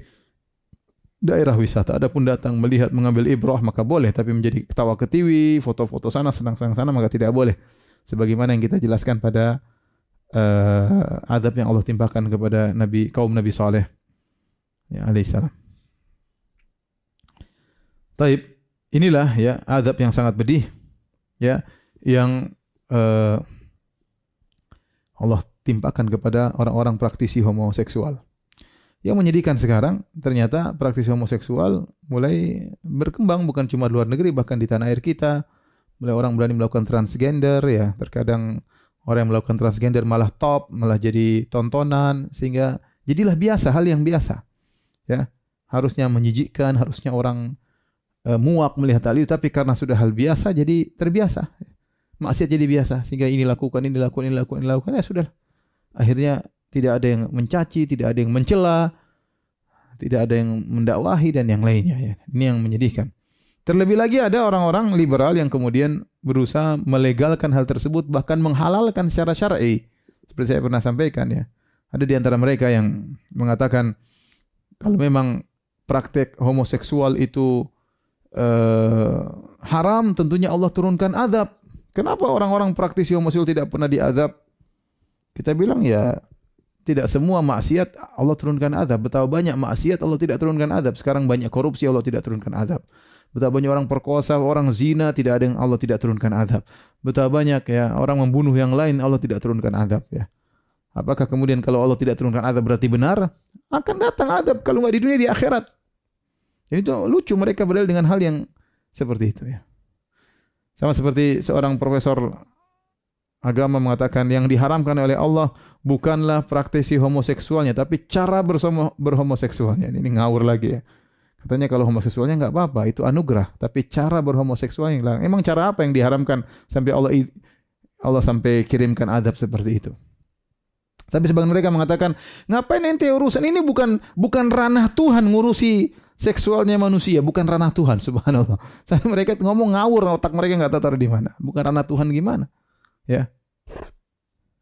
daerah wisata. Adapun datang melihat, mengambil ibrah, maka boleh, tapi menjadi ketawa ketiwi, foto-foto sana, senang-senang sana, maka tidak boleh. Sebagaimana yang kita jelaskan pada azab yang Allah timpakan kepada kaum Nabi Saleh ya alaihissalam. Taib, inilah ya azab yang sangat pedih ya yang Allah timpakan kepada orang-orang praktisi homoseksual. Yang menyedihkan sekarang, ternyata praktisi homoseksual mulai berkembang bukan cuma di luar negeri, bahkan di tanah air kita. Mulai orang berani melakukan transgender ya. Terkadang orang yang melakukan transgender malah top, malah jadi tontonan, sehingga jadilah biasa, hal yang biasa. Ya, harusnya menjijikkan, harusnya orang muak melihat hal itu, tapi karena sudah hal biasa jadi terbiasa. Maksiat jadi biasa, sehingga ini lakukan, ya sudah. Akhirnya tidak ada yang mencaci, tidak ada yang mencela, tidak ada yang mendakwahi dan yang lainnya ya. Ini yang menyedihkan. Terlebih lagi ada orang-orang liberal yang kemudian berusaha melegalkan hal tersebut, bahkan menghalalkan secara syar'i. Seperti saya pernah sampaikan ya. Ada di antara mereka yang mengatakan kalau memang praktek homoseksual itu haram, tentunya Allah turunkan azab. Kenapa orang-orang praktisi homoseksual tidak pernah diazab? Kita bilang ya, tidak semua maksiat Allah turunkan azab. Betapa banyak maksiat Allah tidak turunkan azab. Sekarang banyak korupsi, Allah tidak turunkan azab. Betapa banyak orang perkosa, orang zina, tidak ada yang Allah tidak turunkan azab. Betapa banyak ya orang membunuh yang lain, Allah tidak turunkan azab ya. Apakah kemudian kalau Allah tidak turunkan azab berarti benar? Akan datang azab, kalau enggak di dunia, di akhirat. Jadi itu lucu mereka berdalil dengan hal yang seperti itu ya. Sama seperti seorang profesor agama mengatakan yang diharamkan oleh Allah bukanlah praktisi homoseksualnya, tapi cara berhomoseksualnya. Ini ngawur lagi ya. Katanya kalau homoseksualnya enggak apa-apa, itu anugerah, tapi cara berhomoseksualnya yang larang. Emang cara apa yang diharamkan sampai Allah sampai kirimkan azab seperti itu? Tapi sebagian mereka mengatakan, ngapain ente urusan ini, bukan ranah Tuhan ngurusi seksualnya manusia, bukan ranah Tuhan, subhanallah. Sampai mereka ngomong ngawur, otak mereka enggak tahu di mana. Bukan ranah Tuhan gimana? Ya.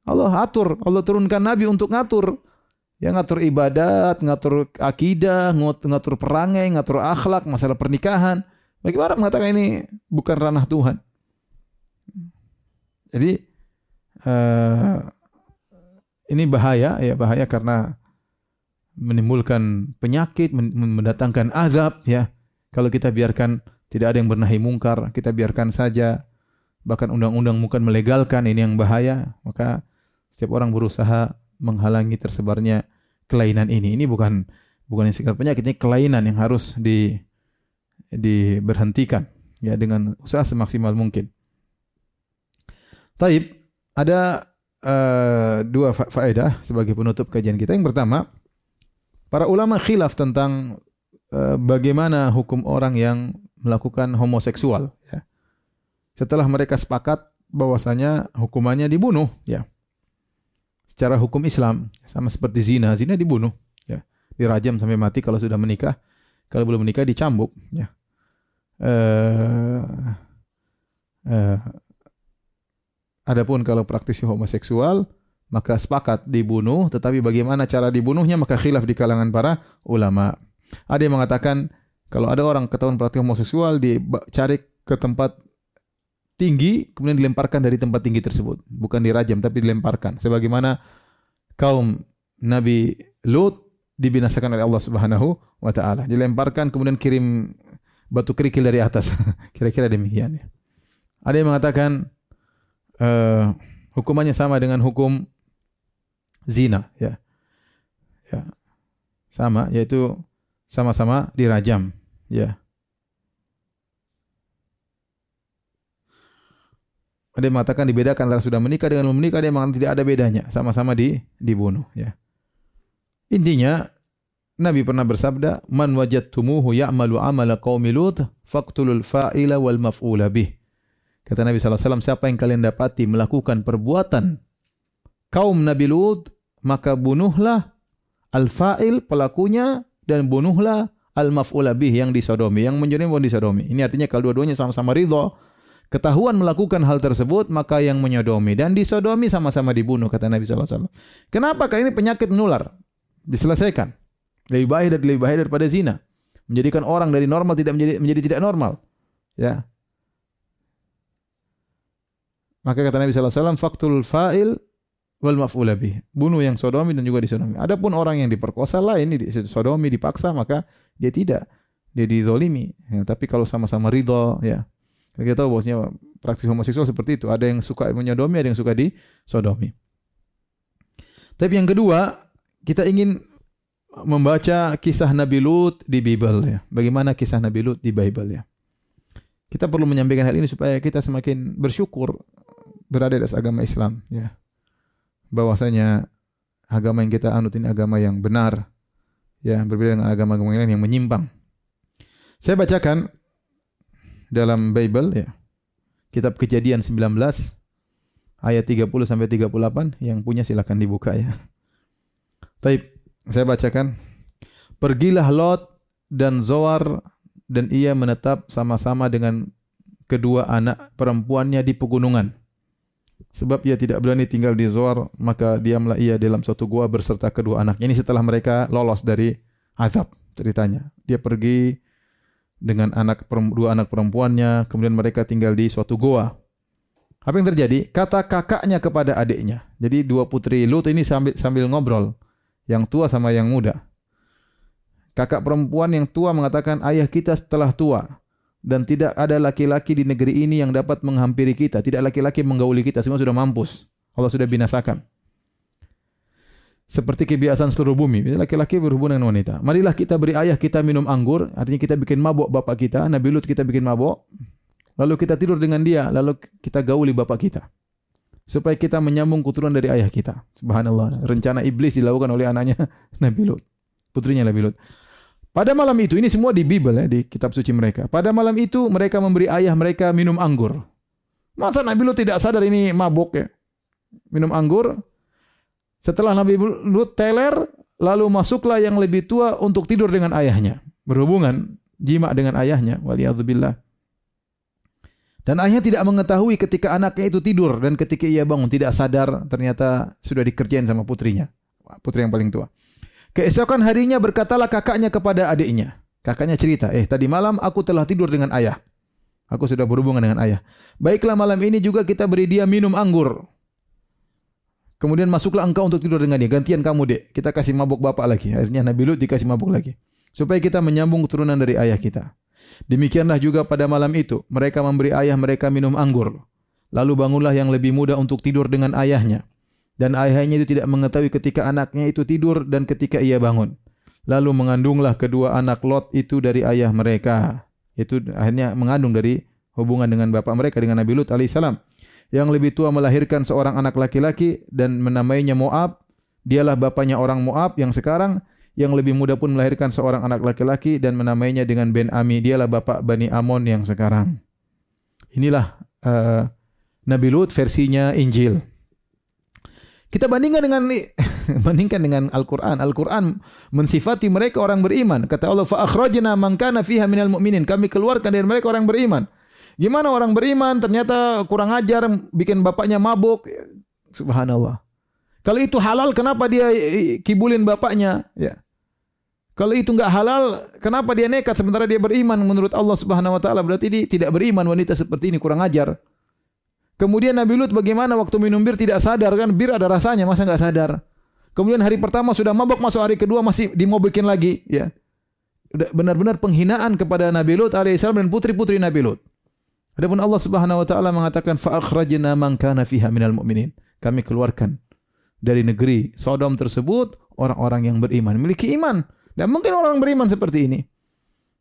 Allah atur, Allah turunkan nabi untuk ngatur. Ya, ngatur ibadat, ngatur akidah, ngatur perangai, ngatur akhlak, masalah pernikahan. Bagaimana mengatakan ini bukan ranah Tuhan? Jadi ini bahaya, ya bahaya karena menimbulkan penyakit, mendatangkan azab, ya. Kalau kita biarkan tidak ada yang bernahi mungkar, kita biarkan saja, bahkan undang-undang bukan melegalkan, ini yang bahaya. Maka setiap orang berusaha menghalangi tersebarnya kelainan ini. Ini bukan yang sekedar penyakit, ini kelainan yang harus diberhentikan, ya, dengan usaha semaksimal mungkin. Taib, ada dua faedah sebagai penutup kajian kita. Yang pertama, para ulama khilaf tentang bagaimana hukum orang yang melakukan homoseksual. Ya. Setelah mereka sepakat bahwasanya hukumannya dibunuh, ya. Secara hukum Islam sama seperti zina, zina dibunuh, ya, dirajam sampai mati kalau sudah menikah. Kalau belum menikah dicambuk, ya. Adapun kalau praktisi homoseksual maka sepakat dibunuh, tetapi bagaimana cara dibunuhnya maka khilaf di kalangan para ulama. Ada yang mengatakan kalau ada orang ketahuan praktik homoseksual dicari ke tempat tinggi kemudian dilemparkan dari tempat tinggi tersebut, bukan dirajam tapi dilemparkan, sebagaimana kaum Nabi Lut dibinasakan oleh Allah Subhanahu wa taala. Dilemparkan kemudian kirim batu kerikil dari atas. Kira-kira demikian, ya. Ada yang mengatakan hukumannya sama dengan hukum zina, ya. Ya. Sama, yaitu sama-sama dirajam, ya. Ada yang mengatakan dibedakan antara sudah menikah dengan belum menikah, ada yang mengatakan tidak ada bedanya, sama-sama dibunuh, ya. Intinya Nabi pernah bersabda, "Man wajadtumuhu ya'malu 'amala qaumi Lut, faqtulul fa'ila wal maf'ula bih." Kata Nabi SAW, siapa yang kalian dapati melakukan perbuatan kaum Nabi Lut, maka bunuhlah al-fa'il pelakunya dan bunuhlah al-maf'ula bih yang disodomi, yang menjadi pun disodomi. Ini artinya kalau dua-duanya sama-sama ridha, ketahuan melakukan hal tersebut, maka yang menyodomi dan disodomi sama-sama dibunuh, kata Nabi SAW. Kenapa? Karena ini penyakit menular. Diselesaikan. Lebih bahaya daripada zina. Menjadikan orang dari normal menjadi tidak normal. Ya. Maka kata Nabi SAW, faktul fa'il wal maf'ula bih. Bunuh yang sodomi dan juga disodomi. Adapun orang yang diperkosa lain, sodomi dipaksa, maka dia tidak. Dia dizolimi. Ya, tapi kalau sama-sama ridho, ya. Kita tahu bahwasanya praktik homoseksual seperti itu. Ada yang suka menyodomi, ada yang suka disodomi. Tapi yang kedua, kita ingin membaca kisah Nabi Lut di Bible, ya. Bagaimana kisah Nabi Lut di Bible, ya. Kita perlu menyampaikan hal ini supaya kita semakin bersyukur berada di atas agama Islam, ya. Bahwasanya agama yang kita anut ini agama yang benar, ya, berbeda dengan agama-agama lain yang menyimpang. Saya bacakan dalam Bible, ya. Kitab Kejadian 19 ayat 30 sampai 38, yang punya silakan dibuka, ya. Baik, saya bacakan. Pergilah Lot dan Zoar dan ia menetap sama-sama dengan kedua anak perempuannya di pegunungan. Sebab ia tidak berani tinggal di Zoar, maka diamlah ia dalam suatu gua berserta kedua anaknya. Ini setelah mereka lolos dari azab, ceritanya. Dia pergi dengan dua anak perempuannya, kemudian mereka tinggal di suatu gua. Apa yang terjadi? Kata kakaknya kepada adiknya. Jadi dua putri Lut ini sambil ngobrol, yang tua sama yang muda. Kakak perempuan yang tua mengatakan, ayah kita telah tua dan tidak ada laki-laki di negeri ini yang dapat menghampiri kita. Tidak laki-laki menggauli kita, semua sudah mampus. Allah sudah binasakan. Seperti kebiasaan seluruh bumi, laki-laki berhubungan dengan wanita. Marilah kita beri ayah kita minum anggur, artinya kita bikin mabuk bapak kita. Nabi Lut kita bikin mabuk, lalu kita tidur dengan dia, lalu kita gauli bapak kita, supaya kita menyambung keturunan dari ayah kita. Subhanallah, rencana iblis dilakukan oleh anaknya Nabi Lut, putrinya Nabi Lut. Pada malam itu, ini semua di Bible, ya, di kitab suci mereka. Pada malam itu mereka memberi ayah mereka minum anggur. Masa Nabi Lut tidak sadar ini mabuk, ya? Minum anggur. Setelah Nabi Lut teler, lalu masuklah yang lebih tua untuk tidur dengan ayahnya. Berhubungan, jima dengan ayahnya. Waliyadzubillah. Dan ayahnya tidak mengetahui ketika anaknya itu tidur. Dan ketika ia bangun tidak sadar ternyata sudah dikerjain sama putrinya. Putri yang paling tua. Keesokan harinya berkatalah kakaknya kepada adiknya. Kakaknya cerita, tadi malam aku telah tidur dengan ayah. Aku sudah berhubungan dengan ayah. Baiklah malam ini juga kita beri dia minum anggur. Kemudian masuklah engkau untuk tidur dengan dia. Gantian kamu dek. Kita kasih mabuk bapak lagi. Akhirnya Nabi Lut dikasih mabuk lagi. Supaya kita menyambung keturunan dari ayah kita. Demikianlah juga pada malam itu. Mereka memberi ayah mereka minum anggur. Lalu bangunlah yang lebih muda untuk tidur dengan ayahnya. Dan ayahnya itu tidak mengetahui ketika anaknya itu tidur dan ketika ia bangun. Lalu mengandunglah kedua anak Lot itu dari ayah mereka. Itu akhirnya mengandung dari hubungan dengan bapak mereka, dengan Nabi Lut alaihissalam. Yang lebih tua melahirkan seorang anak laki-laki dan menamainya Moab. Dialah bapaknya orang Moab yang sekarang. Yang lebih muda pun melahirkan seorang anak laki-laki dan menamainya dengan Ben Ami. Dialah bapak Bani Amon yang sekarang. Inilah Nabi Lut versinya Injil. Kita bandingkan dengan Al-Quran. Al-Quran mensifati mereka orang beriman. Kata Allah, fa akhrajna man kana fiha minal mu'minin. Kami keluarkan dari mereka orang beriman. Gimana orang beriman ternyata kurang ajar, bikin bapaknya mabuk. Subhanallah. Kalau itu halal, kenapa dia kibulin bapaknya? Ya. Kalau itu enggak halal, kenapa dia nekat sementara dia beriman menurut Allah Subhanahu wa taala? Berarti dia tidak beriman, wanita seperti ini kurang ajar. Kemudian Nabi Lut bagaimana waktu minum bir tidak sadar, kan bir ada rasanya, masa enggak sadar. Kemudian hari pertama sudah mabuk, masuk hari kedua masih dimobikin lagi, ya. Benar-benar penghinaan kepada Nabi Lut alaihissalam dan putri-putri Nabi Lut. Adapun Allah Subhanahu wa taala mengatakan fa akhrajna man kana fiha minal mu'minin. Kami keluarkan dari negeri Sodom tersebut orang-orang yang beriman, memiliki iman. Dan mungkin orang beriman seperti ini.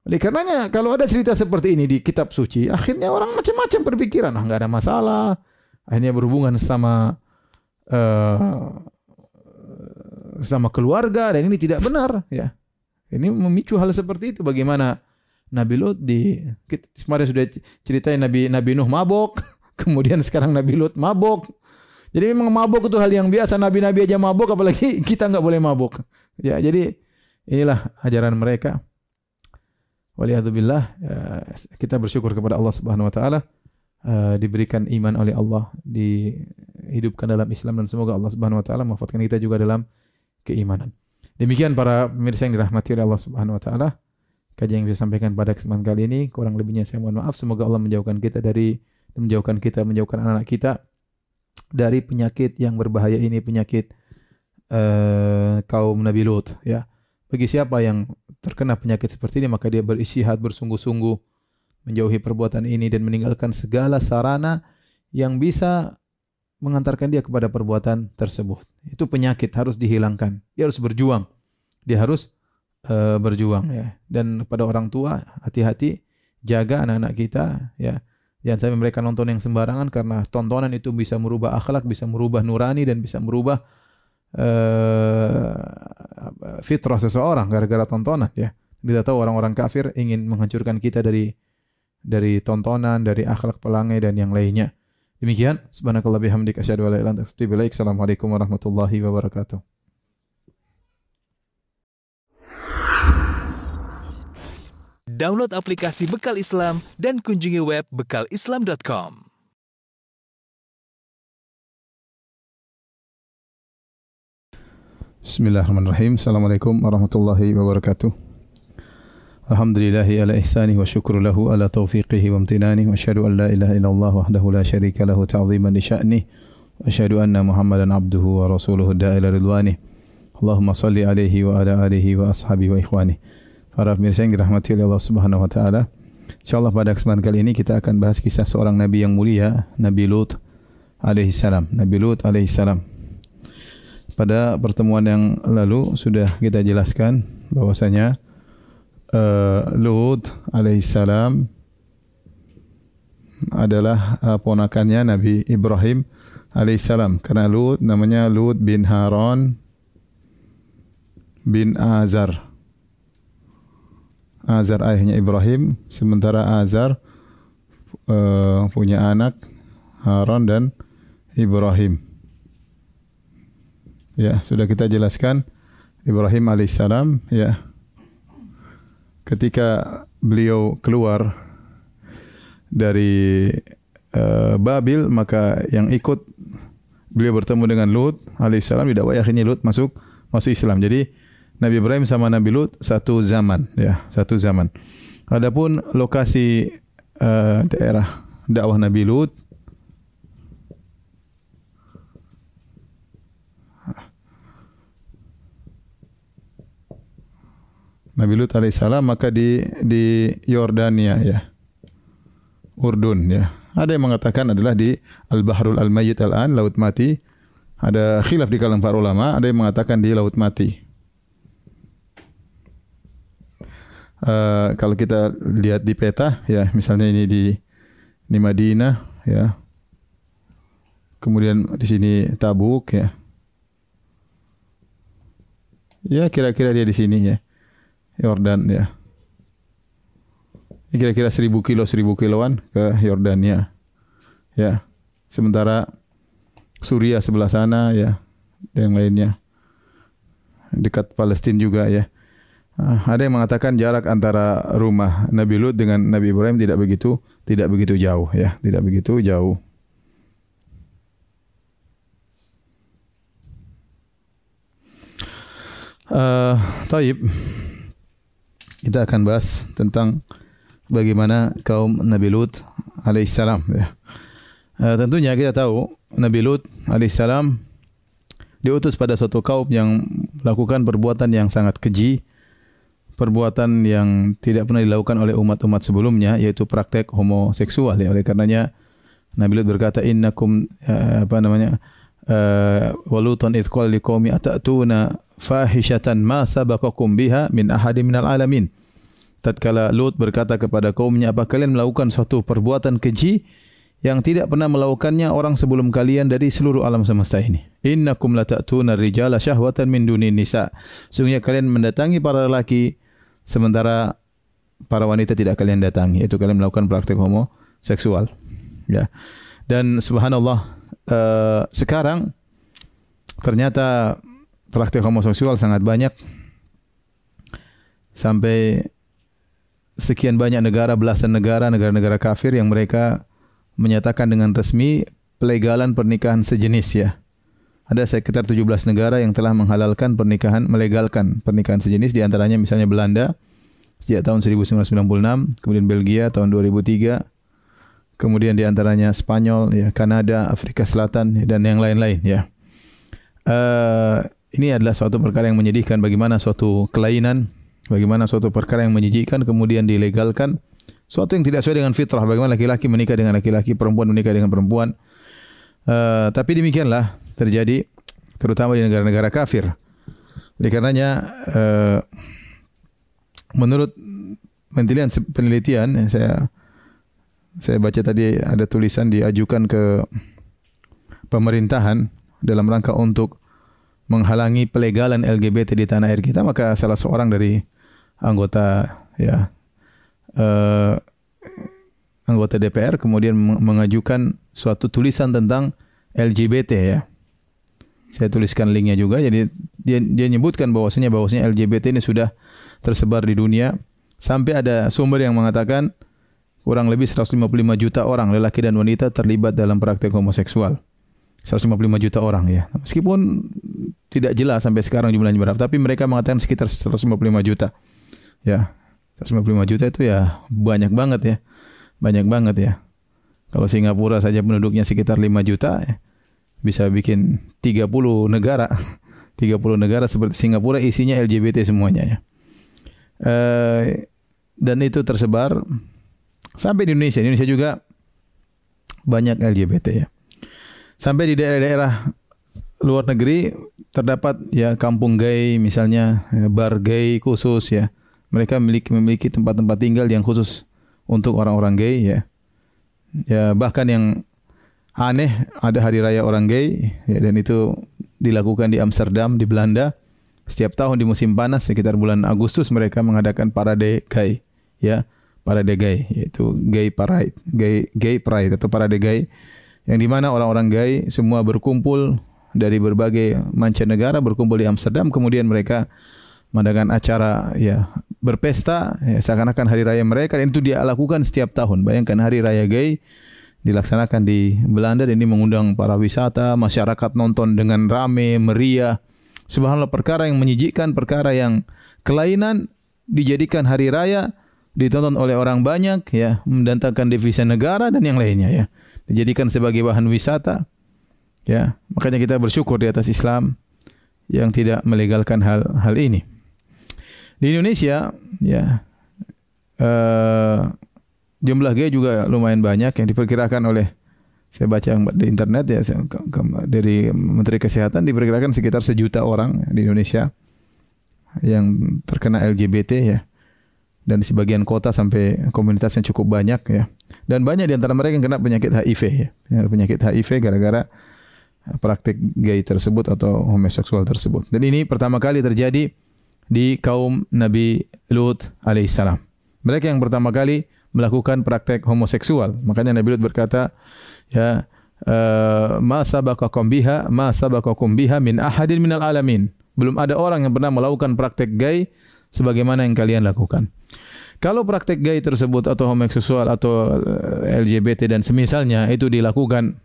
Oleh karenanya kalau ada cerita seperti ini di kitab suci, akhirnya orang macam-macam berpikiran, enggak ada masalah. Akhirnya berhubungan sama keluarga dan ini tidak benar, ya. Ini memicu hal seperti itu. Bagaimana Nabi Lut kemarin sudah ceritain Nabi Nuh mabok, kemudian sekarang Nabi Lut mabok. Jadi memang mabok itu hal yang biasa, nabi-nabi aja mabok apalagi kita enggak boleh mabok. Ya, jadi inilah ajaran mereka. Waliyadzubillah, kita bersyukur kepada Allah Subhanahu wa taala diberikan iman oleh Allah, dihidupkan dalam Islam dan semoga Allah Subhanahu wa taala mewafatkan kita juga dalam keimanan. Demikian para pemirsa yang dirahmati oleh Allah Subhanahu wa taala, kajian yang saya sampaikan pada kesempatan kali ini, kurang lebihnya saya mohon maaf. Semoga Allah menjauhkan anak-anak kita dari penyakit yang berbahaya ini, penyakit kaum Nabi Lut, ya. Bagi siapa yang terkena penyakit seperti ini, maka dia beristihad bersungguh-sungguh menjauhi perbuatan ini dan meninggalkan segala sarana yang bisa mengantarkan dia kepada perbuatan tersebut. Itu penyakit harus dihilangkan. Dia harus berjuang. Dia harus berjuang, ya. Dan pada orang tua, hati-hati jaga anak-anak kita, ya. Jangan sampai mereka nonton yang sembarangan karena tontonan itu bisa merubah akhlak, bisa merubah nurani dan bisa merubah fitrah seseorang gara-gara tontonan, ya. Kita tahu orang-orang kafir ingin menghancurkan kita dari tontonan, dari akhlak pelangi dan yang lainnya. Demikian, subhanakallah bihamdika asyhadu an la ilaha illa anta astaghfiruka wa atubu ilaik. Assalamualaikum warahmatullahi wabarakatuh. Download aplikasi Bekal Islam dan kunjungi web bekalislam.com. Bismillahirrahmanirrahim. Assalamualaikum warahmatullahi wabarakatuh. Alhamdulillahi ala ihsanihi wa syukru lahu ala taufiqihi wa amtinanihi wa asyhadu an la ilaha illallah wahdahu la syarika lahu ta'ziman li sya'nihi wa asyhadu anna Muhammadan abduhu wa rasuluhu da'ila ridwanihi. Allahumma salli alaihi wa ala alihi wa ashabihi wa ikhwanihi. Para pemirsa yang dirahmati oleh Allah Subhanahu wa taala, insyaallah pada kesempatan kali ini kita akan bahas kisah seorang nabi yang mulia, Nabi Lut alaihi salam. Nabi Lut alaihi salam. Pada pertemuan yang lalu sudah kita jelaskan bahwasanya Lut alaihissalam adalah ponakannya Nabi Ibrahim alaihissalam. Karena Lut namanya Lut bin Haran bin Azar. Azar ayahnya Ibrahim, sementara Azar punya anak Haran dan Ibrahim. Ya, sudah kita jelaskan Ibrahim alaihissalam ya. Ketika beliau keluar dari Babil, maka yang ikut beliau bertemu dengan Lut alaihissalam didakwai, akhirnya Lut masuk Islam. Jadi Nabi Ibrahim sama Nabi Lut satu zaman ya, satu zaman. Adapun lokasi daerah dakwah Nabi Lut alaihissalam maka di Yordania ya, Urdun ya. Ada yang mengatakan adalah di Al-Bahrul Al-Mayyit Al-An, Laut Mati. Ada khilaf di kalangan para ulama, ada yang mengatakan di Laut Mati. Kalau kita lihat di peta ya, misalnya ini di Madinah ya. Kemudian di sini Tabuk ya. Ya, kira-kira dia di sini ya. Yordan ya. Kira-kira 1000 kiloan ke Yordania. Ya. Sementara Suriah sebelah sana ya, dan yang lainnya. Dekat Palestina juga ya. Ada yang mengatakan jarak antara rumah Nabi Lut dengan Nabi Ibrahim tidak begitu jauh ya, tidak begitu jauh. Taib. Kita akan bahas tentang bagaimana kaum Nabi Lut alaihissalam ya. Tentunya kita tahu Nabi Lut alaihissalam diutus pada suatu kaum yang melakukan perbuatan yang sangat keji, perbuatan yang tidak pernah dilakukan oleh umat-umat sebelumnya, yaitu praktek homoseksual ya. Oleh karenanya Nabi Lut berkata, innakum walutan idh qala liqaumi atatuna fahishatan ma sabaqakum biha min ahadin minal alamin. Tatkala Lut berkata kepada kaumnya, apa kalian melakukan suatu perbuatan keji yang tidak pernah melakukannya orang sebelum kalian dari seluruh alam semesta ini. Innakum latatuna rijala syahwatan min dunin nisa. Sungguhnya kalian mendatangi para lelaki sementara para wanita tidak kalian datangi. Itu kalian melakukan praktik homoseksual. Ya. Dan subhanallah, sekarang ternyata praktik homoseksual sangat banyak. Sampai sekian banyak negara, belasan negara-negara kafir yang mereka menyatakan dengan resmi pelegalan pernikahan sejenis ya. Ada sekitar 17 negara yang telah melegalkan pernikahan sejenis, di antaranya misalnya Belanda sejak tahun 1996, kemudian Belgia tahun 2003, kemudian di antaranya Spanyol ya, Kanada, Afrika Selatan dan yang lain-lain ya. Ini adalah suatu perkara yang menyedihkan, bagaimana suatu kelainan, bagaimana suatu perkara yang menjijikkan kemudian dilegalkan, suatu yang tidak sesuai dengan fitrah, bagaimana laki-laki menikah dengan laki-laki, perempuan menikah dengan perempuan. Tapi demikianlah terjadi terutama di negara-negara kafir. Oleh karenanya menurut penelitian saya baca tadi ada tulisan diajukan ke pemerintahan dalam rangka untuk menghalangi pelegalan LGBT di tanah air kita, maka salah seorang dari anggota ya anggota DPR kemudian mengajukan suatu tulisan tentang LGBT ya. Saya tuliskan linknya juga. Jadi dia nyebutkan bahwasanya LGBT ini sudah tersebar di dunia, sampai ada sumber yang mengatakan kurang lebih 155 juta orang lelaki dan wanita terlibat dalam praktek homoseksual. 155 juta orang ya. Meskipun tidak jelas sampai sekarang jumlahnya berapa, tapi mereka mengatakan sekitar 155 juta. Ya. 155 juta itu ya banyak banget ya. Banyak banget ya. Kalau Singapura saja penduduknya sekitar 5 juta ya, bisa bikin 30 negara. 30 negara seperti Singapura isinya LGBT semuanya ya. Dan itu tersebar sampai di Indonesia. Di Indonesia juga banyak LGBT ya. Sampai di daerah-daerah luar negeri terdapat ya kampung gay misalnya, bar gay khusus ya. Mereka memiliki tempat-tempat tinggal yang khusus untuk orang-orang gay ya. Ya bahkan yang aneh ada hari raya orang gay ya, dan itu dilakukan di Amsterdam di Belanda. Setiap tahun di musim panas sekitar bulan Agustus mereka mengadakan parade gay ya, parade gay yaitu gay pride atau parade gay, yang di mana orang-orang gay semua berkumpul dari berbagai mancanegara berkumpul di Amsterdam, kemudian mereka mengadakan acara ya berpesta ya, seakan-akan hari raya mereka, dan itu dia lakukan setiap tahun. Bayangkan hari raya gay dilaksanakan di Belanda, dan ini mengundang para wisata, masyarakat nonton dengan rame, meriah. Subhanallah, perkara yang menyijikkan, perkara yang kelainan dijadikan hari raya, ditonton oleh orang banyak ya, mendatangkan devisa negara dan yang lainnya ya. Dijadikan sebagai bahan wisata. Ya, makanya kita bersyukur di atas Islam yang tidak melegalkan hal ini. Di Indonesia ya jumlah gay juga lumayan banyak, yang diperkirakan oleh, saya baca di internet ya, dari Menteri Kesehatan diperkirakan sekitar 1 juta orang di Indonesia yang terkena LGBT ya. Dan di sebagian kota sampai komunitasnya cukup banyak ya. Dan banyak di antara mereka yang kena penyakit HIV ya. Penyakit HIV gara-gara praktik gay tersebut atau homoseksual tersebut. Dan ini pertama kali terjadi di kaum Nabi Lut alaihissalam. Mereka yang pertama kali melakukan praktek homoseksual. Makanya Nabi Lut berkata, ya, ma sabaqakum biha min ahadin minal alamin. Belum ada orang yang pernah melakukan praktek gay sebagaimana yang kalian lakukan. Kalau praktek gay tersebut atau homoseksual atau LGBT dan semisalnya itu dilakukan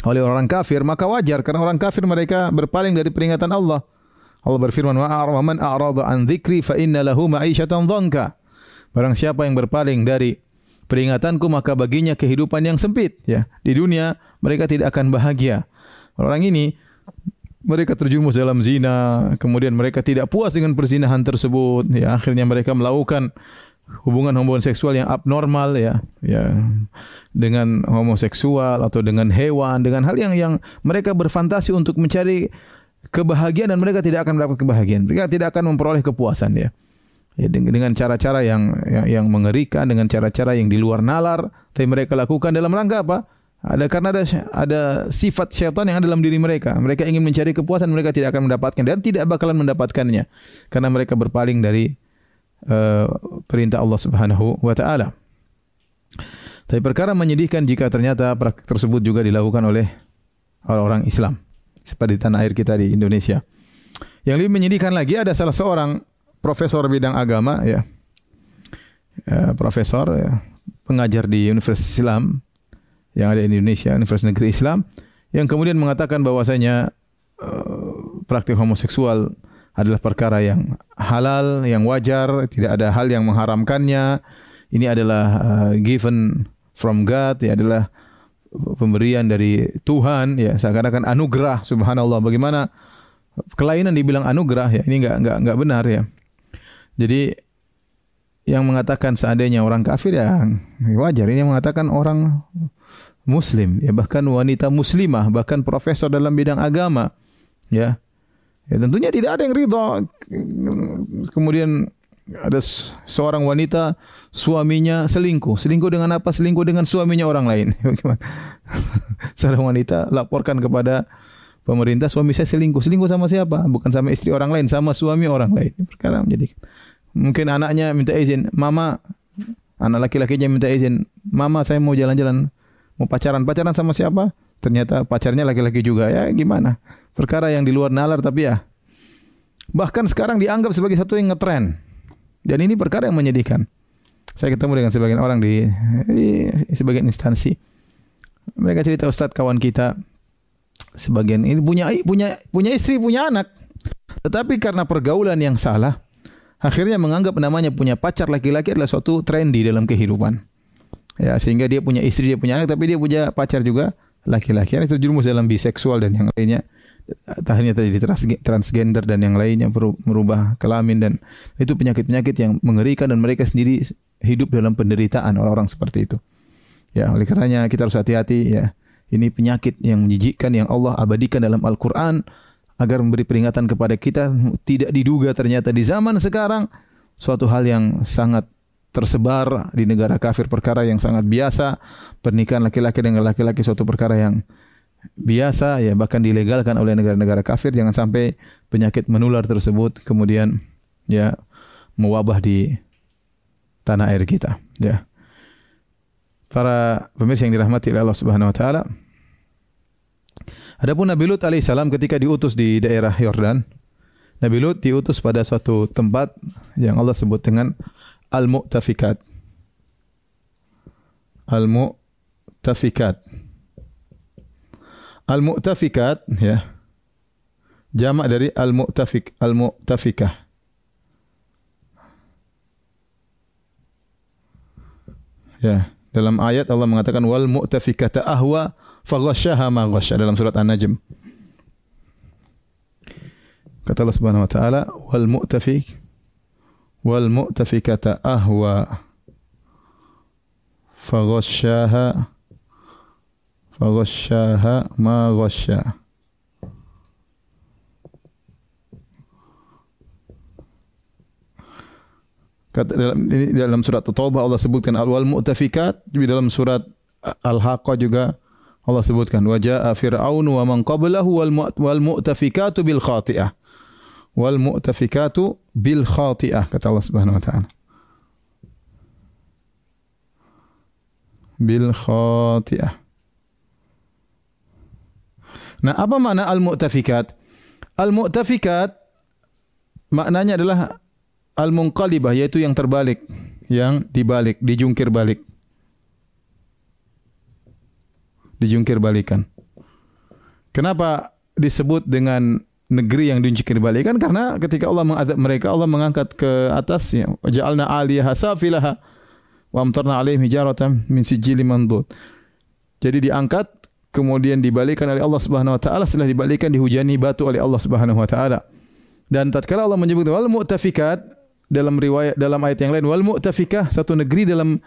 oleh orang kafir, maka wajar, karena orang kafir mereka berpaling dari peringatan Allah. Allah berfirman, wa man a'rada an dzikri fa inna lahu ma'isyatan dhanka. Barang siapa yang berpaling dari peringatanku, maka baginya kehidupan yang sempit ya. Di dunia mereka tidak akan bahagia. Orang ini mereka terjerumus dalam zina, kemudian mereka tidak puas dengan perzinahan tersebut, ya akhirnya mereka melakukan hubungan seksual yang abnormal ya, dengan homoseksual atau dengan hewan, dengan hal yang mereka berfantasi untuk mencari kebahagiaan, dan mereka tidak akan mendapat kebahagiaan, mereka tidak akan memperoleh kepuasan ya. Ya, dengan cara-cara yang mengerikan, dengan cara-cara yang di luar nalar, tapi mereka lakukan dalam rangka apa? Karena ada sifat syaitan yang ada dalam diri mereka. Mereka ingin mencari kepuasan, mereka tidak akan mendapatkan dan tidak bakalan mendapatkannya karena mereka berpaling dari perintah Allah Subhanahu wa taala. Tapi perkara menyedihkan jika ternyata praktik tersebut juga dilakukan oleh orang-orang Islam seperti di tanah air kita di Indonesia. Yang lebih menyedihkan lagi, ada salah seorang profesor bidang agama ya. Profesor ya, pengajar di Universitas Islam yang ada di Indonesia, Universitas Negeri Islam, yang kemudian mengatakan bahwasanya praktik homoseksual adalah perkara yang halal, yang wajar, tidak ada hal yang mengharamkannya. Ini adalah given from God, ya, adalah pemberian dari Tuhan, ya, seakan-akan anugerah. Subhanallah, bagaimana kelainan dibilang anugerah, ya, ini enggak benar ya. Jadi yang mengatakan seandainya orang kafir ya wajar, ini yang mengatakan orang Muslim, ya, bahkan wanita muslimah, bahkan profesor dalam bidang agama, ya, tentunya tidak ada yang ridho. Kemudian ada seorang wanita, suaminya selingkuh dengan apa? Selingkuh dengan suaminya orang lain. Seorang wanita laporkan kepada pemerintah, suami saya selingkuh sama siapa? Bukan sama istri orang lain, sama suami orang lain. Perkara menjadi, mungkin anaknya minta izin, mama, anak laki-lakinya minta izin, mama saya mau jalan-jalan. Mau pacaran sama siapa? Ternyata pacarnya laki-laki juga. Ya gimana? Perkara yang di luar nalar, tapi ya bahkan sekarang dianggap sebagai satu yang ngetren. Dan ini perkara yang menyedihkan. Saya ketemu dengan sebagian orang di sebagian instansi. Mereka cerita, Ustadz, kawan kita sebagian ini punya istri, punya anak. Tetapi karena pergaulan yang salah, akhirnya menganggap namanya punya pacar laki-laki adalah suatu trendy dalam kehidupan. Ya, sehingga dia punya istri, dia punya anak, tapi dia punya pacar juga laki-laki. Yang terjerumus dalam biseksual dan yang lainnya. Akhirnya terjadi transgender dan yang lainnya, merubah kelamin, dan itu penyakit-penyakit yang mengerikan, dan mereka sendiri hidup dalam penderitaan orang-orang seperti itu. Ya, oleh karenanya kita harus hati-hati ya. Ini penyakit yang menjijikkan yang Allah abadikan dalam Al-Qur'an agar memberi peringatan kepada kita. Tidak diduga ternyata di zaman sekarang suatu hal yang sangat tersebar di negara kafir, perkara yang sangat biasa, pernikahan laki-laki dengan laki-laki suatu perkara yang biasa ya, bahkan dilegalkan oleh negara-negara kafir. Jangan sampai penyakit menular tersebut kemudian ya mewabah di tanah air kita ya. Para pemirsa yang dirahmati oleh Allah Subhanahu wa taala, Adapun Nabi Lut alaihissalam ketika diutus di daerah Yordan, Nabi Lut diutus pada suatu tempat yang Allah sebut dengan Al-Mu'tafikat. Al-Mu'tafikat. Al-Mu'tafikat ya. Jamak dari Al-Mu'tafik, Al-Mu'tafikah. Ya, dalam ayat Allah mengatakan wal mu'tafikata ahwa faghasyaha ma ghasya dalam surat An-Najm. Kata Allah Subhanahu wa taala wal mu'tafikata ahwa faghasyaha ma ghasya. Dalam surat At-Taubah Allah sebutkan al-wal mu'tafikat, di dalam surat Al-Haqqah juga Allah sebutkan wa jaa fir'aun wa man qablahu wal mu'tafikatu bil khati'ah. Wal mu'tafikatu bil khati'ah kata Allah Subhanahu wa taala. Bil khati'ah. Nah, apa makna al-mu'tafikat? Al-mu'tafikat maknanya adalah al-munqalibah, yaitu yang terbalik, yang dibalik, dijungkir balik. Dijungkir balikan. Kenapa disebut dengan negeri yang dijungkir balikan? Karena ketika Allah mengazab mereka, Allah mengangkat ke atas, ya, ja'alna 'aliyaha safilaha wa amtarna 'alaihim hijaratan min sijilin mandud. Jadi diangkat, kemudian dibalikan oleh Allah Subhanahu wa taala, setelah dibalikan dihujani batu oleh Allah Subhanahu wa taala. Dan tatkala Allah menyebut wal mu'tafikat dalam riwayat, dalam ayat yang lain wal mu'tafikah, satu negeri, dalam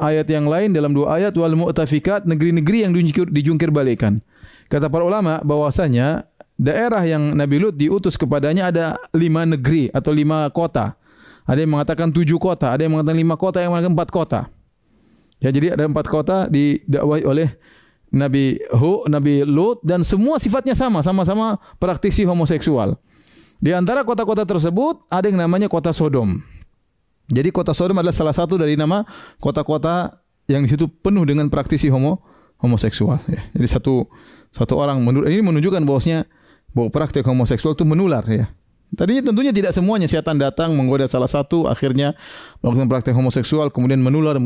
ayat yang lain, dalam dua ayat wal mu'tafikat, negeri-negeri yang dijungkir balikan. Kata para ulama bahwasanya daerah yang Nabi Lut diutus kepadanya ada 5 negeri atau 5 kota. Ada yang mengatakan 7 kota, ada yang mengatakan 5 kota, yang mengatakan 4 kota. Ya, jadi ada 4 kota didakwahi oleh Nabi Lut dan semua sifatnya sama-sama praktisi homoseksual. Di antara kota-kota tersebut ada yang namanya kota Sodom. Jadi kota Sodom adalah salah satu dari nama kota-kota yang di situ penuh dengan praktisi homoseksual. Ya. Jadi satu orang ini menunjukkan bahwasanya bahwa praktik homoseksual itu menular. Ya. Tadinya tentunya tidak semuanya, setan datang menggoda salah satu, akhirnya melakukan praktek homoseksual, kemudian menular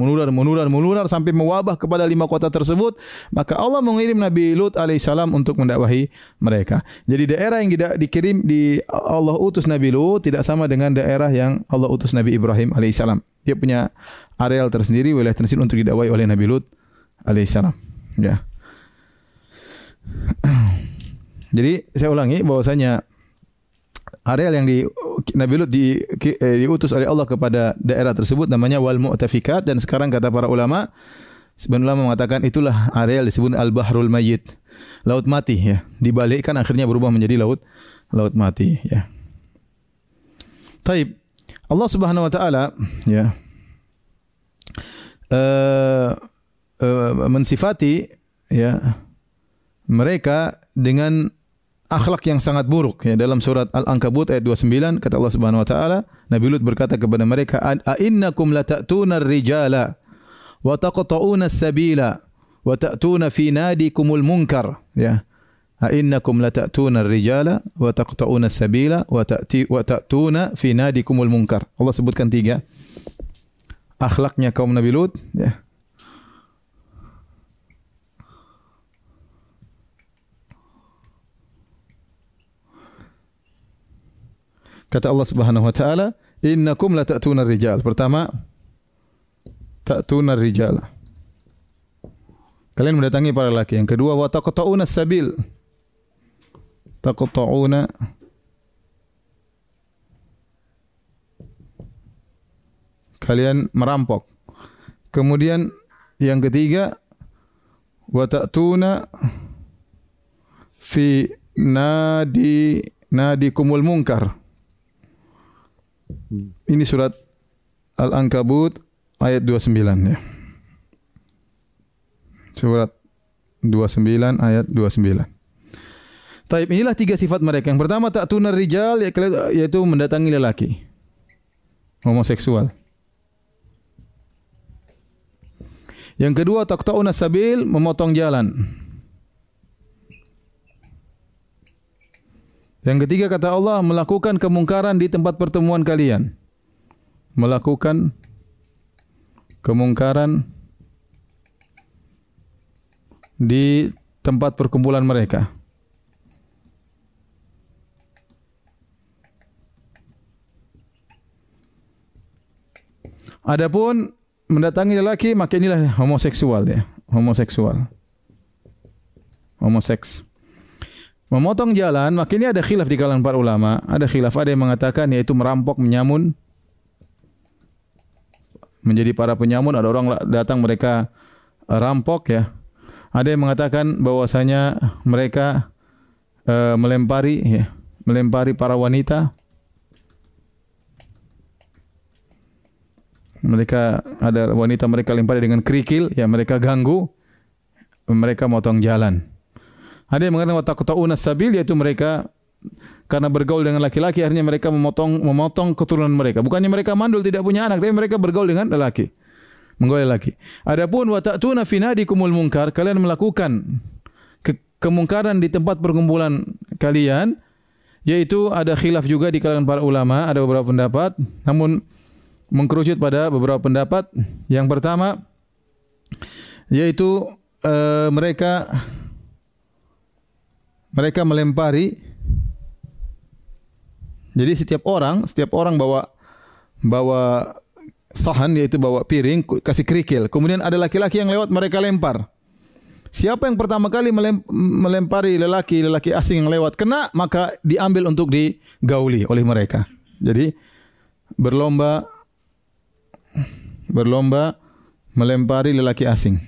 sampai mewabah kepada 5 kota tersebut. Maka Allah mengirim Nabi Lut alaihissalam untuk mendakwahi mereka. Jadi daerah yang dikirim di Allah utus Nabi Lut tidak sama dengan daerah yang Allah utus Nabi Ibrahim alaihissalam. Dia punya areal tersendiri, wilayah tersendiri untuk didakwahi oleh Nabi Lut alaihissalam. Ya. Jadi saya ulangi bahwasanya areal yang Nabi Lut diutus oleh Allah kepada daerah tersebut namanya wal mu'tafikat, dan sekarang kata para ulama, sebagian ulama mengatakan itulah areal disebut al-bahrul mayyit, laut mati, ya. Dibalikkan akhirnya berubah menjadi laut mati, ya. Taib. Allah Subhanahu wa taala, ya, mensifati, ya, mereka dengan akhlak yang sangat buruk, ya. Dalam surat Al-Ankabut ayat 29 kata Allah Subhanahu wa taala, Nabi Lut berkata kepada mereka, "A innakum lata'tuna ar-rijala wa taqta'una as-sabila wa ta'tuna fi nadikumul munkar." Ya. A innakum lata'tuna ar-rijala wa taqta'una as-sabila wa ta'tuna fi nadikumul munkar. Allah sebutkan 3 akhlaknya kaum Nabi Lut, ya. Kata Allah Subhanahu wa taala, "Innakum la ta'tuna ar-rijal." Pertama, ta'tuna ar-rijal. Kalian mendatangi para lelaki. Yang kedua, wa taqta'una as-sabil. Taqta'una kalian merampok. Kemudian yang ketiga, wa ta'tuna fi nadikumul munkar. Ini surat Al-Ankabut ayat 29, ya. Surat 29 ayat 29. Taib, inilah 3 sifat mereka. Yang pertama ta'tunar rijal, yaitu mendatangi lelaki, homoseksual. Yang kedua taqta'una sabil, memotong jalan. Yang ketiga kata Allah, melakukan kemungkaran di tempat pertemuan kalian. Melakukan kemungkaran di tempat perkumpulan mereka. Adapun mendatangi lelaki, maka inilah homoseksual ya, homoseksual. Homoseks. Memotong jalan, maka ini ada khilaf di kalangan para ulama. Ada khilaf, ada yang mengatakan yaitu merampok, menyamun. Menjadi para penyamun, ada orang datang mereka rampok ya. Ada yang mengatakan bahwasanya mereka melempari para wanita. Mereka ada wanita mereka lempari dengan kerikil, ya mereka ganggu, mereka motong jalan. Ada yang mengatakan wataqta'una sabil, yaitu mereka karena bergaul dengan laki-laki akhirnya mereka memotong keturunan mereka. Bukannya mereka mandul tidak punya anak, tapi mereka bergaul dengan lelaki. Menggaul lelaki. Adapun wata'tuna fi nadikumul munkar, kalian melakukan kemungkaran di tempat perkumpulan kalian, yaitu ada khilaf juga di kalangan para ulama, ada beberapa pendapat, namun mengkerucut pada beberapa pendapat. Yang pertama yaitu mereka melempari. Jadi setiap orang bawa sahan, yaitu bawa piring, kasih kerikil. Kemudian ada laki-laki yang lewat, mereka lempar. Siapa yang pertama kali melempari lelaki asing yang lewat kena, maka diambil untuk digauli oleh mereka. Jadi berlomba melempari lelaki asing.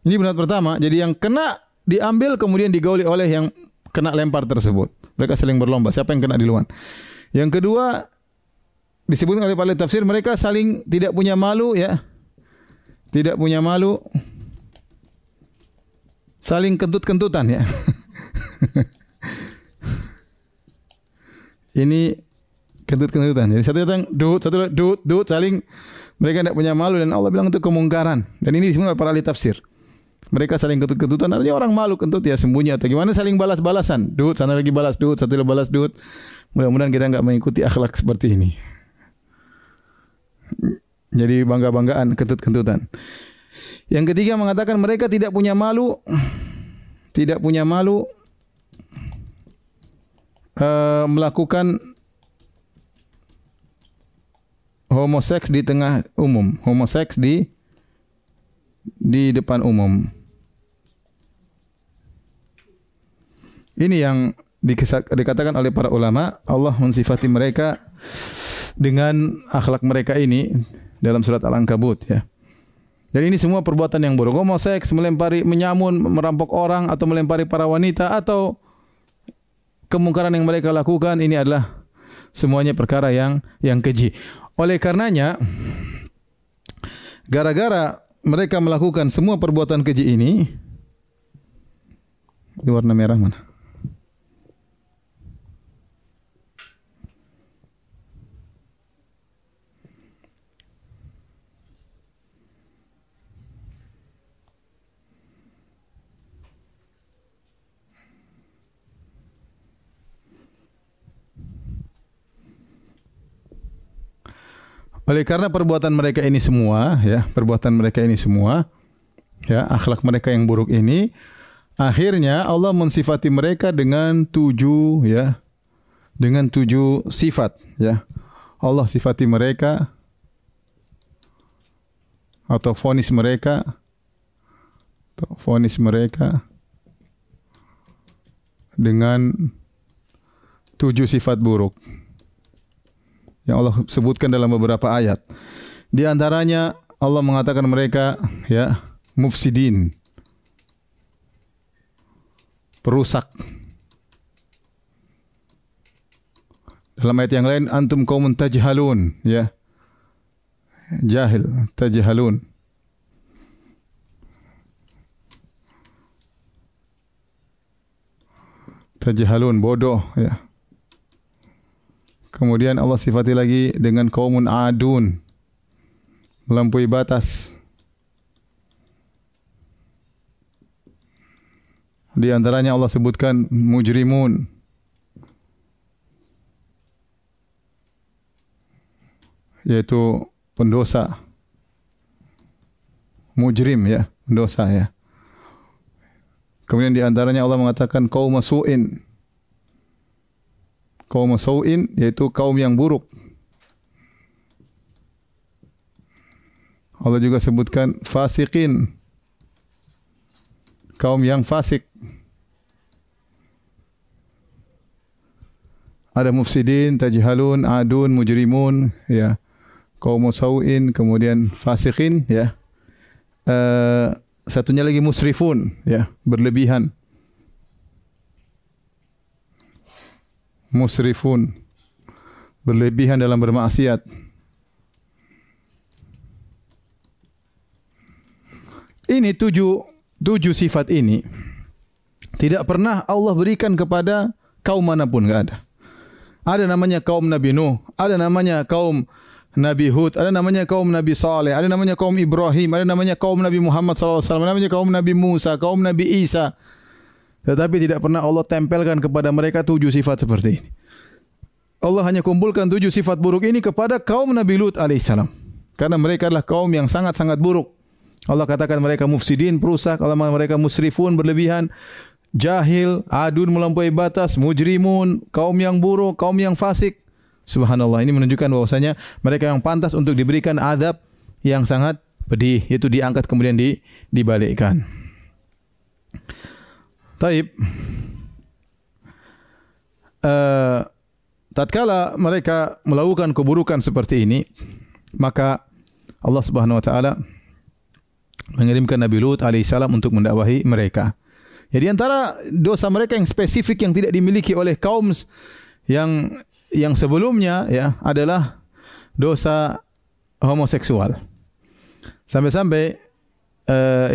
Ini pendapat pertama. Jadi yang kena diambil kemudian digauli oleh yang kena lempar tersebut. Mereka saling berlomba siapa yang kena duluan. Yang kedua disebutkan oleh para tafsir, mereka saling tidak punya malu ya. Tidak punya malu. Saling kentut-kentutan ya. Ini kentut-kentutan. Jadi satu datang dut, saling mereka tidak punya malu, dan Allah bilang itu kemungkaran. Dan ini disebut oleh para ahli tafsir. Mereka saling kentut-kentutan, artinya orang malu kentut ya sembunyi atau gimana, saling balas-balasan. Dut sana lagi balas dut, satu lagi balas dut. Mudah-mudahan kita enggak mengikuti akhlak seperti ini. Jadi bangga-banggaan kentut-kentutan. Yang ketiga mengatakan mereka tidak punya malu. Tidak punya malu melakukan homoseks di tengah umum, homoseks di depan umum. Ini yang dikatakan oleh para ulama, Allah mensifati mereka dengan akhlak mereka ini dalam surat Al-Ankabut ya. Dan ini semua perbuatan yang buruk, homoseks, melempari, menyamun, merampok orang atau melempari para wanita atau kemungkaran yang mereka lakukan, ini adalah semuanya perkara yang keji. Oleh karenanya, gara-gara mereka melakukan semua perbuatan keji ini, di warna merah mana? Oleh karena perbuatan mereka ini semua, ya, akhlak mereka yang buruk ini, akhirnya Allah mensifati mereka dengan 7 sifat, ya. Allah sifati mereka atau vonis mereka dengan 7 sifat buruk yang Allah sebutkan dalam beberapa ayat. Di antaranya Allah mengatakan mereka ya mufsidin, perusak. Dalam ayat yang lain antum qaumun tajhalun ya. Jahil, tajhalun. Tajhalun, bodoh ya. Kemudian Allah sifati lagi dengan kaumun adun, melampaui batas. Di antaranya Allah sebutkan mujrimun. Yaitu pendosa. Mujrim ya, pendosa ya. Kemudian di antaranya Allah mengatakan kaum su'in. Kaum su'in yaitu kaum yang buruk. Allah juga sebutkan fasikin. Kaum yang fasik. Ada mufsidin, tajhalun, adun, mujrimun, ya. Kaum sau'in, kemudian fasikin, ya. Satunya lagi musrifun, ya, berlebihan. Musrifun, berlebihan dalam bermaksiat. Ini tujuh sifat ini tidak pernah Allah berikan kepada kaum manapun, enggak ada. Ada namanya kaum Nabi Nuh, ada namanya kaum Nabi Hud, ada namanya kaum Nabi Saleh, ada namanya kaum Ibrahim, ada namanya kaum Nabi Muhammad sallallahu alaihi wasallam, ada namanya kaum Nabi Musa, kaum Nabi Isa. Tetapi tidak pernah Allah tempelkan kepada mereka 7 sifat seperti ini. Allah hanya kumpulkan 7 sifat buruk ini kepada kaum Nabi Lut alaihissalam. Karena mereka adalah kaum yang sangat-sangat buruk. Allah katakan mereka mufsidin, perusak. Allah mereka musrifun, berlebihan. Jahil, adun, melampaui batas, mujrimun, kaum yang buruk, kaum yang fasik. Subhanallah, ini menunjukkan bahwasanya mereka yang pantas untuk diberikan azab yang sangat pedih, yaitu diangkat kemudian dibalikkan. Taib. Tatkala mereka melakukan keburukan seperti ini, maka Allah Subhanahu wa taala mengirimkan Nabi Lut alaihissalam untuk mendakwahi mereka. Jadi antara dosa mereka yang spesifik yang tidak dimiliki oleh kaum yang sebelumnya ya adalah dosa homoseksual. Sampai-sampai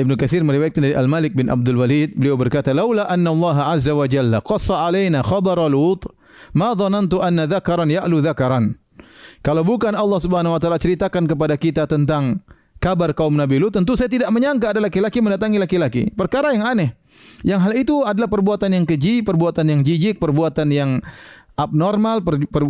Ibnu Katsir meriwayatkan dari Al-Malik bin Abdul Walid, beliau berkata, "Laula anna Allah azza wa jalla qassa alaina khabara Lut, ma dhanantu anna dzakaran ya'lu dzakaran." Kalau bukan Allah Subhanahu wa taala ceritakan kepada kita tentang kabar kaum Nabi Lut, tentu saya tidak menyangka ada laki-laki mendatangi laki-laki. Perkara yang aneh. Yang hal itu adalah perbuatan yang keji, perbuatan yang jijik, perbuatan yang abnormal,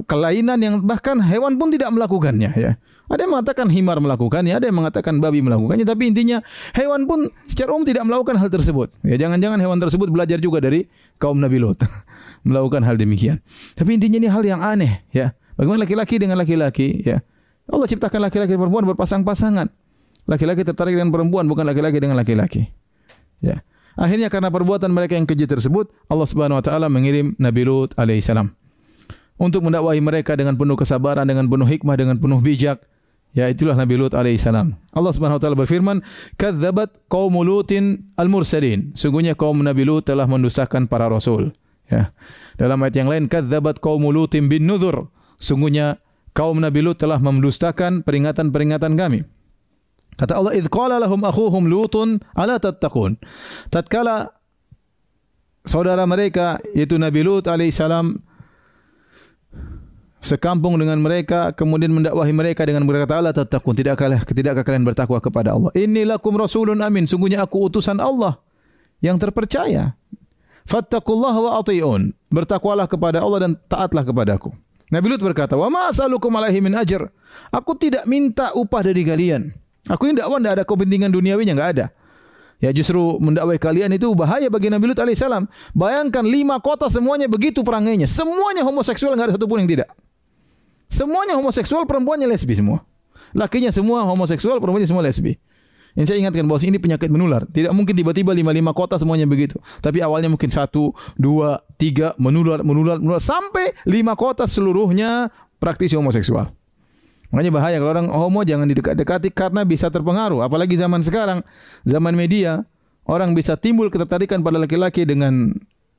kelainan yang bahkan hewan pun tidak melakukannya. Ya. Ada yang mengatakan himar melakukannya, ada yang mengatakan babi melakukannya. Tapi intinya hewan pun secara umum tidak melakukan hal tersebut. Ya, jangan-jangan hewan tersebut belajar juga dari kaum Nabi Lut melakukan hal demikian. Tapi intinya ini hal yang aneh. Ya. Bagaimana laki-laki dengan laki-laki? Ya. Allah ciptakan laki-laki dan perempuan berpasang-pasangan. Laki-laki tertarik dengan perempuan, bukan laki-laki dengan laki-laki. Ya. Akhirnya karena perbuatan mereka yang keji tersebut, Allah Subhanahu wa taala mengirim Nabi Lut alaihissalam untuk mendakwahi mereka dengan penuh kesabaran, dengan penuh hikmah, dengan penuh bijak. Ya, itulah Nabi Lut alaihissalam. Allah Subhanahu wa taala berfirman, "Kadzabat qaum Lutin al-mursalin." Sungguhnya kaum Nabi Lut telah mendustakan para rasul. Ya. Dalam ayat yang lain, "Kadzabat qaum Lutin bin nuzur." Sungguhnya kaum Nabi Lut telah mendustakan peringatan-peringatan kami. Kata Allah, "Idz qala lahum akhuhum Lutun ala tattaqun." Tatkala saudara mereka yaitu Nabi Lut alaihissalam sekampung dengan mereka kemudian mendakwahi mereka dengan berkata, "Ala tattaqun." Tidakkah kalian bertakwa kepada Allah? "Inni lakum rasulun amin." Sungguhnya aku utusan Allah yang terpercaya. "Fattaqullaha wa athi'un." Bertakwalah kepada Allah dan taatlah kepadaku. Nabi Lut berkata, "Wa ma as'alukum alaihi min ajr." Aku tidak minta upah dari kalian. Aku ini dakwah tidak ada kepentingan duniawinya, enggak ada. Ya justru mendakwai kalian itu bahaya bagi Nabi Lut alaihissalam. Bayangkan 5 kota semuanya begitu perangainya. Semuanya homoseksual, enggak ada satu pun yang tidak. Semuanya homoseksual, perempuannya lesbi semua. Lakinya semua homoseksual, perempuannya semua lesbi. Yang saya ingatkan bahwa ini penyakit menular. Tidak mungkin tiba-tiba 5 kota semuanya begitu. Tapi awalnya mungkin 1, 2, 3 menular sampai 5 kota seluruhnya praktisi homoseksual. Makanya bahaya kalau orang homo jangan didekat-dekati karena bisa terpengaruh. Apalagi zaman sekarang, zaman media, orang bisa timbul ketertarikan pada laki-laki dengan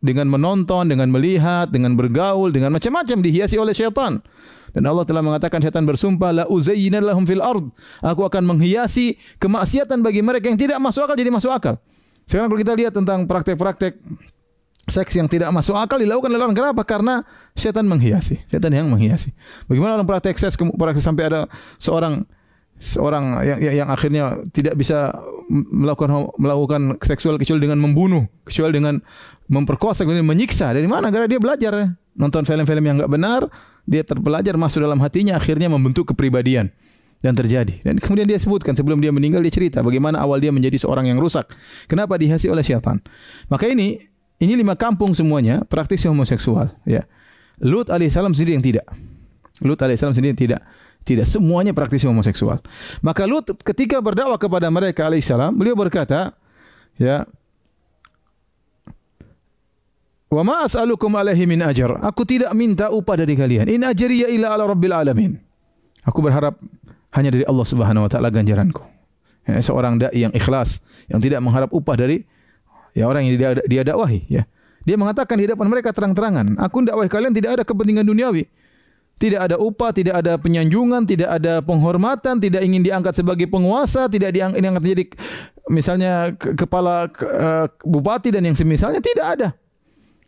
menonton, dengan melihat, dengan bergaul, dengan macam-macam dihiasi oleh syaitan. Dan Allah telah mengatakan syaitan bersumpah, "La uzayyinna lahum fil ard." Aku akan menghiasi kemaksiatan bagi mereka yang tidak masuk akal jadi masuk akal. Sekarang kalau kita lihat tentang praktek-praktek seks yang tidak masuk akal dilakukan oleh orang. Kenapa? Karena setan menghiasi. Setan yang menghiasi. Bagaimana orang praktek seks sampai ada seorang seorang yang akhirnya tidak bisa melakukan seksual kecuali dengan membunuh, kecuali dengan memperkosa, kemudian menyiksa. Dari mana? Karena dia belajar nonton film-film yang enggak benar, dia terpelajar masuk dalam hatinya, akhirnya membentuk kepribadian yang terjadi. Dan kemudian dia sebutkan sebelum dia meninggal, dia cerita bagaimana awal dia menjadi seorang yang rusak. Kenapa? Dihiasi oleh syaitan. Maka ini 5 kampung semuanya praktisi homoseksual, ya. Lut alaihissalam sendiri yang tidak. Lut alaihissalam sendiri tidak semuanya praktisi homoseksual. Maka Lut ketika berdakwah kepada mereka alaihissalam, beliau berkata, ya, wa ma as'alukum alaihi min ajr. Aku tidak minta upah dari kalian. In ajriya illa ala rabbil alamin. Aku berharap hanya dari Allah Subhanahu wa taala ganjaranku. Ya, seorang dai yang ikhlas, yang tidak mengharap upah dari orang yang dia dakwahi, ya. Dia mengatakan di hadapan mereka terang-terangan, aku dakwahi kalian tidak ada kepentingan duniawi. Tidak ada upah, tidak ada penyanjungan, tidak ada penghormatan, tidak ingin diangkat sebagai penguasa, tidak diangkat jadi misalnya kepala bupati dan yang semisalnya, tidak ada.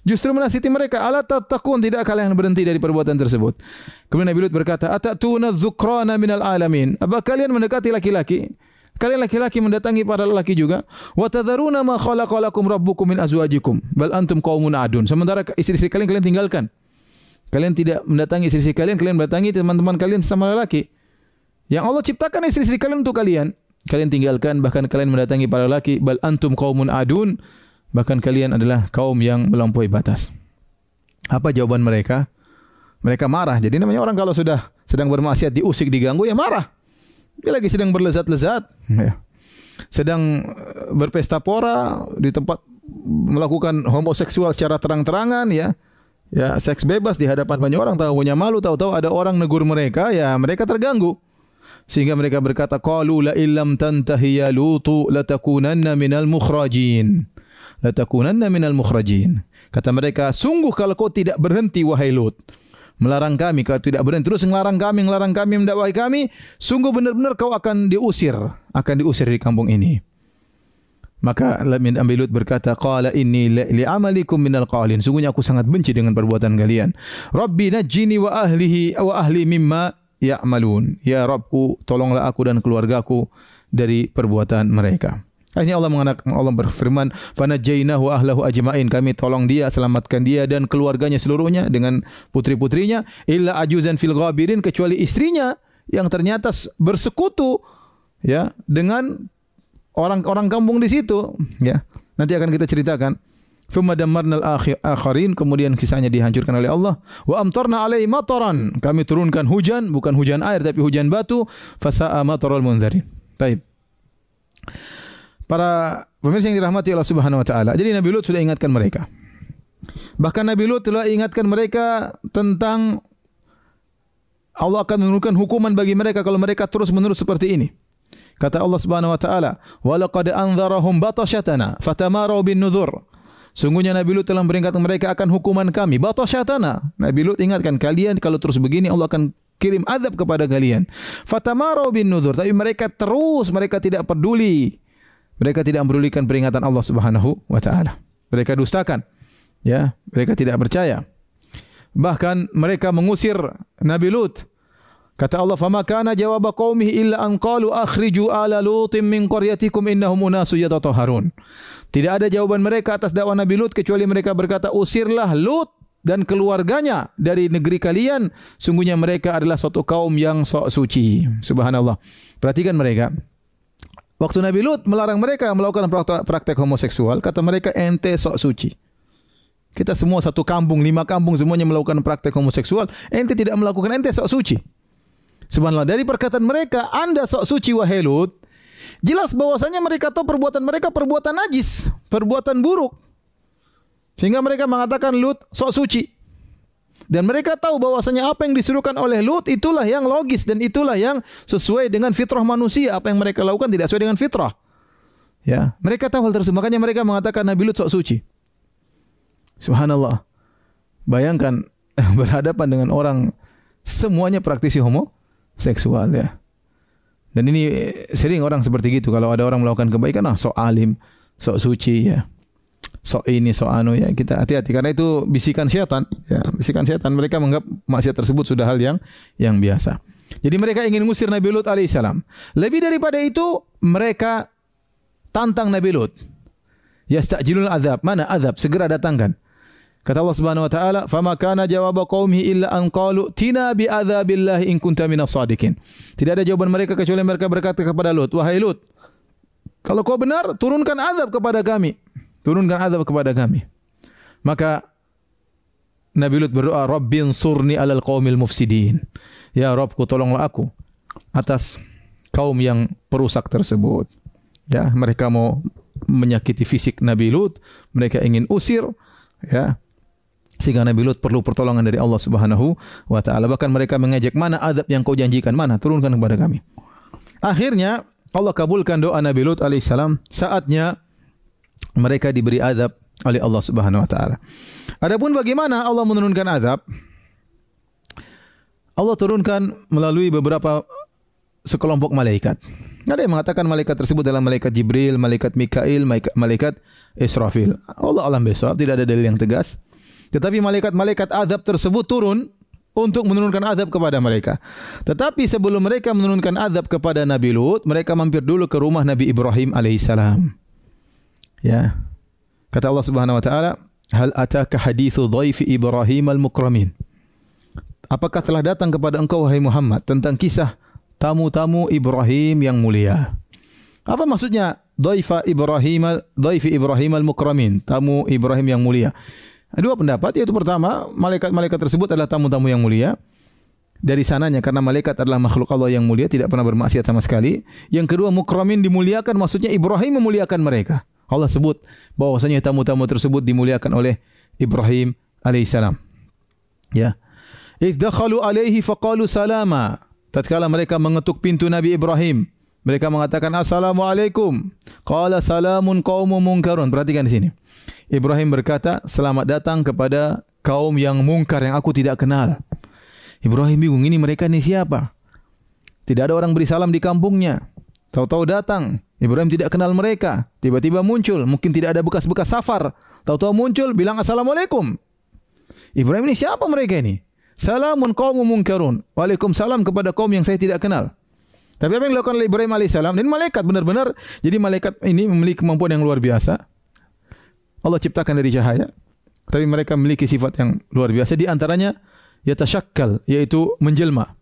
Justru menasihati mereka, ala tattaqun, tidak kalian berhenti dari perbuatan tersebut. Kemudian Nabi Lut berkata, atatuna dzukrana minal alamin. Apa kalian mendekati laki-laki? Kalian laki-laki mendatangi para lelaki juga. Wa tadharuna ma khalaqalakum rabbukum min azwajikum bal antum qaumun adun. Sementara istri-istri kalian tinggalkan. Kalian tidak mendatangi istri-istri kalian mendatangi teman-teman kalian sesama lelaki. Yang Allah ciptakan istri-istri kalian untuk kalian tinggalkan, bahkan kalian mendatangi para lelaki. Bal antum qaumun adun. Bahkan kalian adalah kaum yang melampaui batas. Apa jawaban mereka? Mereka marah. Jadi namanya orang kalau sudah sedang bermaksiat, diusik, diganggu, ya marah. Dia lagi sedang berlezat-lezat, ya. Sedang berpesta pora di tempat melakukan homoseksual secara terang-terangan, ya. Ya, seks bebas di hadapan banyak orang, tahunya malu, tahu-tahu ada orang negur mereka, ya mereka terganggu. Sehingga mereka berkata, qalu la illam tantahi ya lutu latakunanna minal mukhrajin. Latakunanna minal mukhrajin. Kata mereka, sungguh kalau kau tidak berhenti wahai Lut, melarang kami, kalau tidak berhenti terus melarang kami mendakwahi kami, sungguh benar-benar kau akan diusir dari kampung ini. Maka Nabi Lut berkata, qala inni li'amalikum minal qalin. Sungguhnya aku sangat benci dengan perbuatan kalian. Rabbi najjini wa ahli mimma ya'malun. Ya Rabbku, tolonglah aku dan keluargaku dari perbuatan mereka. Akhirnya Allah berfirman, "Fanajjaynahu wa ahlahu ajma'in." Kami tolong dia, selamatkan dia dan keluarganya seluruhnya dengan putri-putrinya, illa ajuzan fil ghabirin, kecuali istrinya yang ternyata bersekutu, ya, dengan orang-orang kampung di situ, ya. Nanti akan kita ceritakan. Thumma dammarnal akharin, kemudian kisahnya dihancurkan oleh Allah. Wa amtarna alaihi mataran. Kami turunkan hujan, bukan hujan air tapi hujan batu. Fasa'a matarul munzirin. Baik. Para pemirsa yang dirahmati Allah Subhanahu wa taala. Jadi Nabi Lut sudah ingatkan mereka. Bahkan Nabi Lut telah ingatkan mereka tentang Allah akan menurunkan hukuman bagi mereka kalau mereka terus-menerus seperti ini. Kata Allah Subhanahu wa taala, "Wa laqad anzarahum batashatana fatamaru bin nuzur." Sungguhnya Nabi Lut telah memperingatkan mereka akan hukuman kami. Batashatana. Nabi Lut ingatkan kalian kalau terus begini Allah akan kirim azab kepada kalian. Fatamaru bin nuzur. Tapi mereka tidak peduli. Mereka tidak mempedulikan peringatan Allah Subhanahu wa taala. Mereka dustakan. Ya, mereka tidak percaya. Bahkan mereka mengusir Nabi Lut. Kata Allah, "Fama kana jawab qaumihi illa an qalu akhriju ala Lutin min qaryatikum innahum unasun yatatahharun." Tidak ada jawaban mereka atas dakwah Nabi Lut kecuali mereka berkata, "Usirlah Lut dan keluarganya dari negeri kalian. Sungguhnya mereka adalah suatu kaum yang sok suci." Subhanallah. Perhatikan mereka. Waktu Nabi Lut melarang mereka melakukan praktek homoseksual, kata mereka, ente sok suci. Kita semua satu kampung, 5 kampung semuanya melakukan praktek homoseksual, ente tidak melakukan, ente sok suci. Subhanallah, dari perkataan mereka, Anda sok suci wahai Lut, jelas bahwasanya mereka tahu perbuatan mereka perbuatan najis, perbuatan buruk. Sehingga mereka mengatakan Lut sok suci. Dan mereka tahu bahwasanya apa yang disuruhkan oleh Lut itulah yang logis dan itulah yang sesuai dengan fitrah manusia. Apa yang mereka lakukan tidak sesuai dengan fitrah. Ya, mereka tahu hal tersebut. Makanya mereka mengatakan Nabi Lut sok suci. Subhanallah. Bayangkan berhadapan dengan orang semuanya praktisi homoseksual, ya. Dan ini sering orang seperti gitu. Kalau ada orang melakukan kebaikan, sok alim, sok suci, ya. Sok ini, sok anu, ya, kita hati-hati karena itu bisikan syaitan, ya, bisikan syaitan. Mereka menganggap maksiat tersebut sudah hal yang biasa. Jadi mereka ingin mengusir Nabi Lut alaihissalam. Lebih daripada itu, mereka tantang Nabi Lut. Yasta'jilul azab. Mana azab? Segera datangkan. Kata Allah Subhanahu wa taala, "Fama kana jawab qaumihi illa an qalu tina bi adzabillahi in kunta minas shadiqin." Tidak ada jawaban mereka kecuali mereka berkata kepada Lut, "Wahai Lut, kalau kau benar, turunkan azab kepada kami." Turunkan azab kepada kami. Maka Nabi Lut berdoa, "Rabbin surni alal qaumil mufsidin." Ya Rabbku, tolonglah aku atas kaum yang perusak tersebut. Ya, mereka mau menyakiti fisik Nabi Lut, mereka ingin usir, ya. Sehingga Nabi Lut perlu pertolongan dari Allah Subhanahu wa taala. Bahkan mereka mengajak, "Mana azab yang kau janjikan? Mana? Turunkan kepada kami." Akhirnya Allah kabulkan doa Nabi Lut alaihissalam. Saatnya mereka diberi azab oleh Allah Subhanahu wa taala. Adapun bagaimana Allah menurunkan azab? Allah turunkan melalui beberapa sekelompok malaikat. Ada yang mengatakan malaikat tersebut adalah malaikat Jibril, malaikat Mikail, malaikat Israfil. Allah alam besok, tidak ada dalil yang tegas. Tetapi malaikat-malaikat azab tersebut turun untuk menurunkan azab kepada mereka. Tetapi sebelum mereka menurunkan azab kepada Nabi Lut, mereka mampir dulu ke rumah Nabi Ibrahim alaihissalam. Ya. Kata Allah Subhanahu wa taala, "Hal ataka haditsu dhaifi Ibrahim al-mukramin?" Apakah telah datang kepada engkau wahai Muhammad tentang kisah tamu-tamu Ibrahim yang mulia? Apa maksudnya dhaifi Ibrahim al-mukramin, tamu Ibrahim yang mulia? Dua pendapat, yaitu pertama, malaikat-malaikat tersebut adalah tamu-tamu yang mulia. Dari sananya, karena malaikat adalah makhluk Allah yang mulia, tidak pernah bermaksiat sama sekali. Yang kedua, mukramin, dimuliakan, maksudnya Ibrahim memuliakan mereka. Allah sebut bahwasanya tamu-tamu tersebut dimuliakan oleh Ibrahim alaihissalam. Ya. Idh dakhalu alaihi faqalu salama. Tatkala mereka mengetuk pintu Nabi Ibrahim, mereka mengatakan assalamualaikum. Qala salamun qaumun munkarun. Perhatikan di sini. Ibrahim berkata, "Selamat datang kepada kaum yang mungkar yang aku tidak kenal." Ibrahim bingung, ini mereka ini siapa? Tidak ada orang beri salam di kampungnya. Tahu-tahu datang. Ibrahim tidak kenal mereka. Tiba-tiba muncul. Mungkin tidak ada bekas-bekas safar. Tahu-tahu muncul, bilang assalamualaikum. Ibrahim ini siapa mereka ini? Salamun qaumun munkarun. Waalaikumsalam kepada kaum yang saya tidak kenal. Tapi apa yang dilakukan oleh Ibrahim alaihissalam? Dan malaikat benar-benar. Jadi malaikat ini memiliki kemampuan yang luar biasa. Allah ciptakan dari cahaya. Tapi mereka memiliki sifat yang luar biasa. Di antaranya yatasyakkal, yaitu menjelma.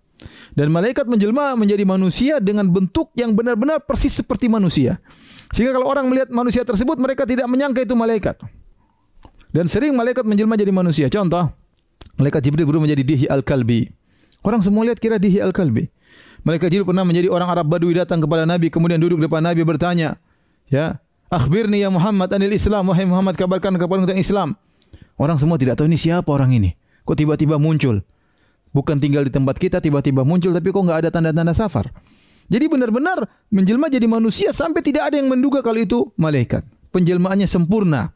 Dan malaikat menjelma menjadi manusia dengan bentuk yang benar-benar persis seperti manusia. Sehingga kalau orang melihat manusia tersebut, mereka tidak menyangka itu malaikat. Dan sering malaikat menjelma jadi manusia. Contoh, malaikat Jibril berubah menjadi Dihya al-Kalbi. Orang semua lihat kira Dihya al-Kalbi. Malaikat Jibril pernah menjadi orang Arab Badui datang kepada Nabi, kemudian duduk depan Nabi bertanya, ya, "Akhbirni ya Muhammad anil Islam." Wahai Muhammad, kabarkan kepada tentang Islam. Orang semua tidak tahu ini siapa orang ini. Kok tiba-tiba muncul? Bukan tinggal di tempat kita, tiba-tiba muncul, tapi kok enggak ada tanda-tanda safar. Jadi benar-benar menjelma jadi manusia sampai tidak ada yang menduga kalau itu malaikat. Penjelmaannya sempurna.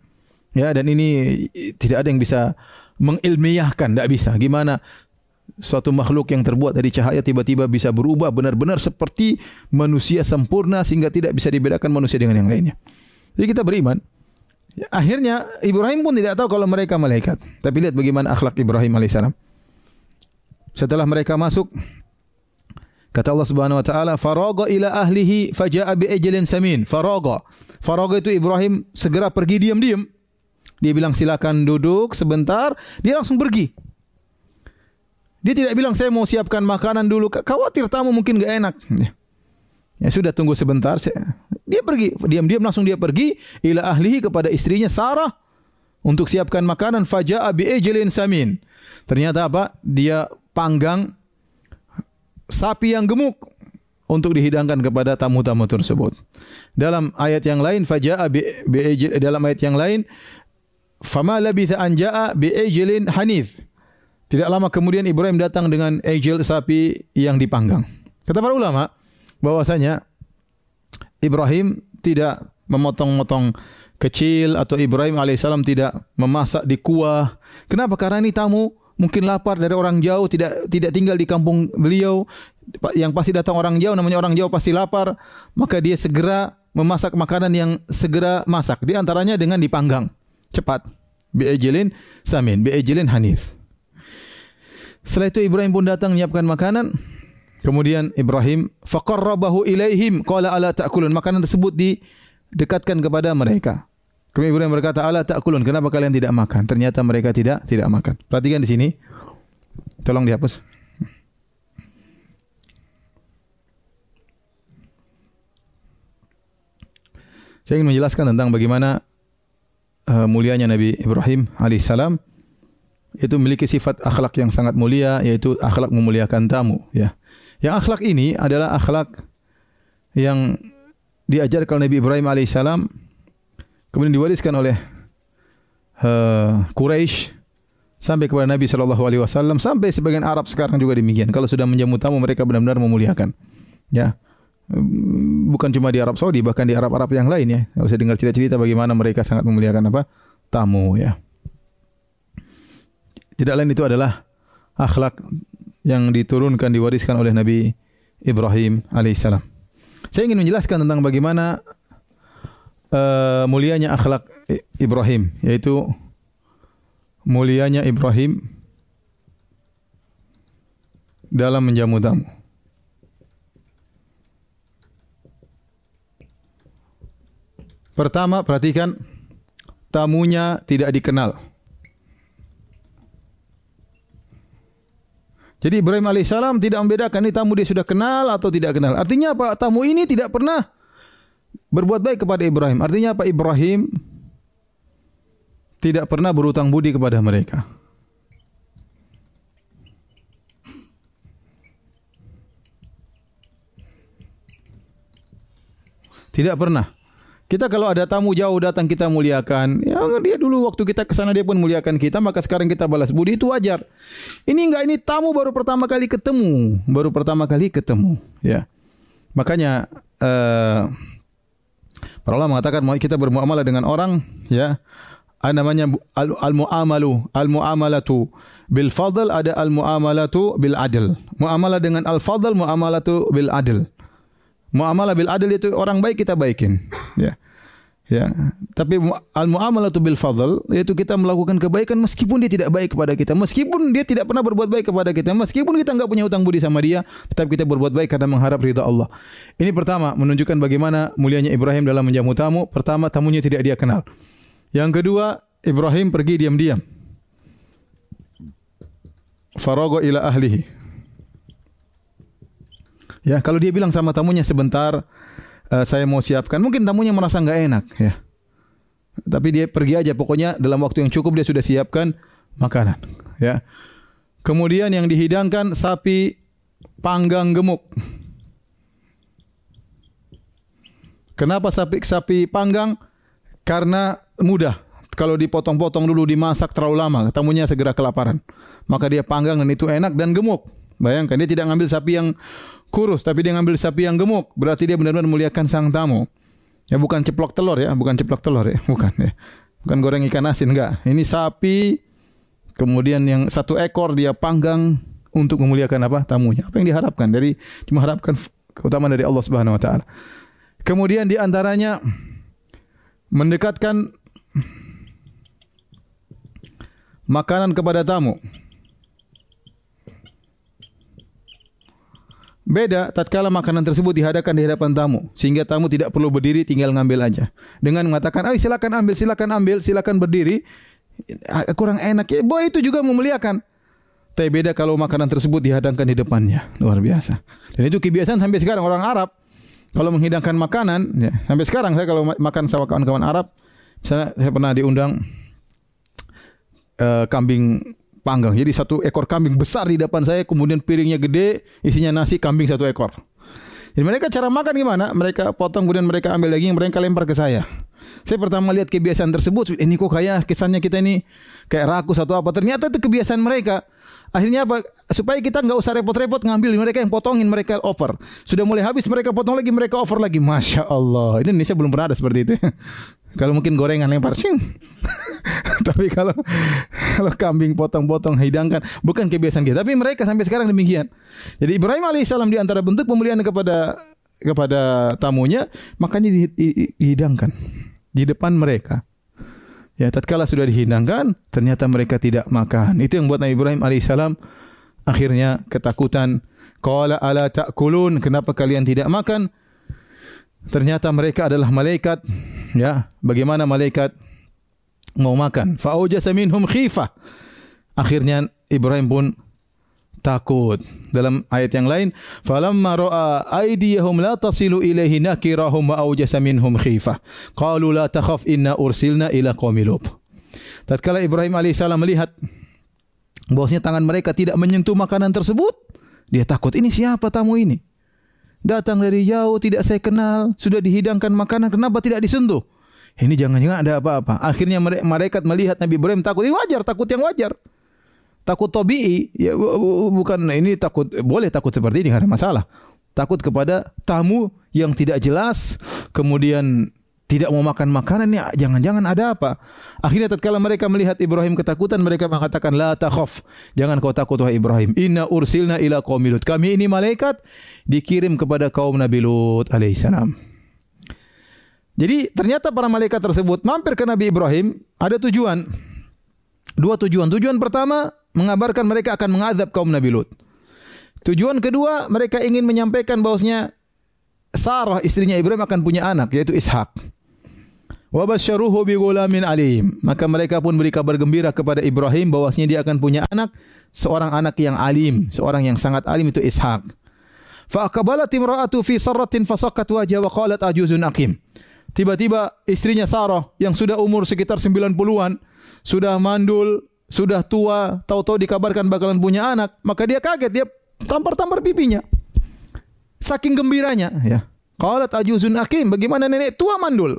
Ya, dan ini tidak ada yang bisa mengilmiahkan, tidak bisa. Gimana suatu makhluk yang terbuat dari cahaya tiba-tiba bisa berubah benar-benar seperti manusia sempurna sehingga tidak bisa dibedakan manusia dengan yang lainnya. Jadi kita beriman. Akhirnya Ibrahim pun tidak tahu kalau mereka malaikat. Tapi lihat bagaimana akhlak Ibrahim alaihissalam. Setelah mereka masuk, kata Allah Subhanahu wa taala, "Faragha ila ahlihi faja'a bi ajlin samin." Faragha. Faragha itu Ibrahim segera pergi diam-diam. Dia bilang silakan duduk sebentar, dia langsung pergi. Dia tidak bilang saya mau siapkan makanan dulu, khawatir tamu mungkin enggak enak. Ya sudah, tunggu sebentar. Dia pergi, diam-diam langsung dia pergi ila ahlihi, kepada istrinya Sarah untuk siapkan makanan. Faja'a bi ajlin samin. Ternyata apa? Dia panggang sapi yang gemuk untuk dihidangkan kepada tamu-tamu tersebut. Dalam ayat yang lain faja'a dalam ayat yang lain fama labitha an ja'a bi ajlin hanif. Tidak lama kemudian Ibrahim datang dengan ejel sapi yang dipanggang. Kata para ulama bahwasanya Ibrahim tidak memotong-motong kecil atau Ibrahim alaihissalam tidak memasak di kuah. Kenapa? Karena ini tamu mungkin lapar dari orang jauh, tidak tinggal di kampung beliau. Yang pasti datang orang jauh, namanya orang jauh pasti lapar. Maka dia segera memasak makanan yang segera masak. Di antaranya dengan dipanggang cepat. Bi'ajlin samin, bi'ajlin hanif. Setelah itu Ibrahim pun datang menyiapkan makanan. Kemudian Ibrahim faqarrabahu ilaihim qala ala ta'kulun, makanan tersebut didekatkan kepada mereka. Kemudian Ibrahim berkata, ala ta'kulun, kenapa kalian tidak makan? Ternyata mereka tidak makan. Perhatikan di sini. Tolong dihapus. Saya ingin menjelaskan tentang bagaimana mulianya Nabi Ibrahim alaihissalam itu memiliki sifat akhlak yang sangat mulia, yaitu akhlak memuliakan tamu. Ya. Yang akhlak ini adalah akhlak yang diajarkan Nabi Ibrahim alaihissalam, kemudian diwariskan oleh Quraisy sampai kepada Nabi SAW, sampai sebagian Arab sekarang juga demikian. Kalau sudah menjamu tamu, mereka benar-benar memuliakan. Ya, bukan cuma di Arab Saudi, bahkan di Arab-Arab yang lain ya. Kalau saya dengar cerita-cerita bagaimana mereka sangat memuliakan apa? Tamu ya. Tidak lain itu adalah akhlak yang diturunkan, diwariskan oleh Nabi Ibrahim alaihissalam. Saya ingin menjelaskan tentang bagaimana mulianya akhlak Ibrahim, yaitu mulianya Ibrahim dalam menjamu tamu. Pertama, perhatikan, tamunya tidak dikenal. Jadi Ibrahim alaihissalam tidak membedakan ini tamu dia sudah kenal atau tidak kenal. Artinya apa? Tamu ini tidak pernah berbuat baik kepada Ibrahim. Artinya apa? Ibrahim tidak pernah berutang budi kepada mereka. Tidak pernah. Kita kalau ada tamu jauh datang kita muliakan. Ya, dia dulu waktu kita ke sana dia pun muliakan kita, maka sekarang kita balas budi, itu wajar. Ini enggak, ini tamu baru pertama kali ketemu, ya. Makanya para ulama mengatakan mau kita bermuamalah dengan orang, ya, ada namanya al-muamalatu bil fadl, ada al-muamalatu bil adl. Muamalah dengan al-fadl, muamalatu bil adl. Muamalah bil adl itu orang baik kita baikin, ya. Ya, tapi al-muamalatu bil fadl yaitu kita melakukan kebaikan meskipun dia tidak baik kepada kita, meskipun dia tidak pernah berbuat baik kepada kita, meskipun kita enggak punya hutang budi sama dia, tetap kita berbuat baik karena mengharap ridha Allah. Ini pertama menunjukkan bagaimana mulianya Ibrahim dalam menjamu tamu. Pertama, tamunya tidak dia kenal. Yang kedua, Ibrahim pergi diam-diam. Faraga ila ahlihi. Ya, kalau dia bilang sama tamunya sebentar, saya mau siapkan, mungkin tamunya merasa enggak enak, ya. Tapi dia pergi aja, pokoknya dalam waktu yang cukup dia sudah siapkan makanan, ya. Kemudian yang dihidangkan sapi panggang gemuk. Kenapa sapi panggang? Karena mudah. Kalau dipotong-potong dulu, dimasak terlalu lama, tamunya segera kelaparan. Maka dia panggang dan itu enak dan gemuk. Bayangkan, dia tidak ngambil sapi yang kurus, tapi dia ngambil sapi yang gemuk. Berarti dia benar-benar memuliakan sang tamu. Ya, bukan ceplok telur ya, bukan. Ya. Bukan goreng ikan asin, enggak. Ini sapi, kemudian yang satu ekor dia panggang untuk memuliakan apa? Tamunya. Apa yang diharapkan? Mengharapkan keutamaan dari Allah Subhanahu wa taala. Kemudian di antaranya mendekatkan makanan kepada tamu. Beda tatkala makanan tersebut dihadapkan di hadapan tamu, sehingga tamu tidak perlu berdiri, tinggal ngambil aja. Dengan mengatakan, "Ayo silakan ambil, silakan berdiri." Kurang enak ya. Boleh, itu juga memuliakan. Tapi beda kalau makanan tersebut dihadapkan di depannya. Luar biasa. Dan itu kebiasaan sampai sekarang orang Arab kalau menghidangkan makanan, ya, sampai sekarang saya kalau makan sama kawan-kawan Arab, misalnya saya pernah diundang kambing panggang. Jadi satu ekor kambing besar di depan saya, kemudian piringnya gede, isinya nasi, kambing satu ekor. Jadi mereka cara makan gimana? Mereka potong, kemudian mereka ambil daging, mereka lempar ke saya. Saya pertama lihat kebiasaan tersebut, ini kok kayak kesannya kita ini kayak rakus atau apa. Ternyata itu kebiasaan mereka. Akhirnya apa? Supaya kita enggak usah repot-repot ngambil, mereka yang potongin, mereka over. Sudah mulai habis, mereka potong lagi, mereka over lagi. Masya Allah. Ini Indonesia belum pernah ada seperti itu. Kalau mungkin gorengan lempar, tapi kalau kambing potong-potong hidangkan, bukan kebiasaan kita. Tapi mereka sampai sekarang demikian. Jadi Ibrahim alaihissalam di antara bentuk pemuliaan kepada tamunya, makanya dihidangkan di depan mereka. Ya, tatkala sudah dihidangkan, ternyata mereka tidak makan. Itu yang buat Nabi Ibrahim alaihissalam akhirnya ketakutan. Qala ala ta'kulun, kenapa kalian tidak makan? Ternyata mereka adalah malaikat. Ya, bagaimana malaikat mau makan? Fa aujasa minhum khifah. Akhirnya Ibrahim pun takut. Dalam ayat yang lain, falamma ra'a aydiyahum la tasilu ilaihi nakirahum wa aujasa minhum khifah. Qalu la takhaf inna ursilna ila qaumi Lut. Tatkala Ibrahim alaihissalam melihat bahwasanya tangan mereka tidak menyentuh makanan tersebut, dia takut, ini siapa tamu ini? Datang dari jauh, tidak saya kenal, sudah dihidangkan makanan, kenapa tidak disentuh? Ini jangan-jangan ada apa-apa. Akhirnya malaikat melihat Nabi Ibrahim takut. Ini wajar, takut yang wajar. Takut tabii, ya bukan ini takut, boleh takut seperti ini, tidak ada masalah. Takut kepada tamu yang tidak jelas, kemudian tidak mau makan makanan, ini jangan-jangan ada apa. Akhirnya tatkala mereka melihat Ibrahim ketakutan, mereka mengatakan, la takhaf, jangan kau takut wahai Ibrahim. Inna ursilna ila qaumi Lut. Kami ini malaikat dikirim kepada kaum Nabi Lut alaihissalam. Jadi ternyata para malaikat tersebut mampir ke Nabi Ibrahim ada tujuan. Dua tujuan. Tujuan pertama, mengabarkan mereka akan mengazab kaum Nabi Lut. Tujuan kedua, mereka ingin menyampaikan bahwasanya Sarah istrinya Ibrahim akan punya anak, yaitu Ishak. Wa basyaruhu bi ghulamin alim. Maka mereka pun beri kabar gembira kepada Ibrahim bahwasanya dia akan punya anak, seorang anak yang alim, seorang yang sangat alim, itu Ishak. Fa aqbalat imra'atu fi sarratin fasaqat wajha wa qalat ajuzun aqim. Tiba-tiba istrinya Sarah yang sudah umur sekitar 90-an, sudah mandul, sudah tua, tahu-tahu dikabarkan bakalan punya anak, maka dia kaget, dia tampar-tampar pipinya. Saking gembiranya, ya. Qalat ajuzun aqim, bagaimana nenek tua mandul?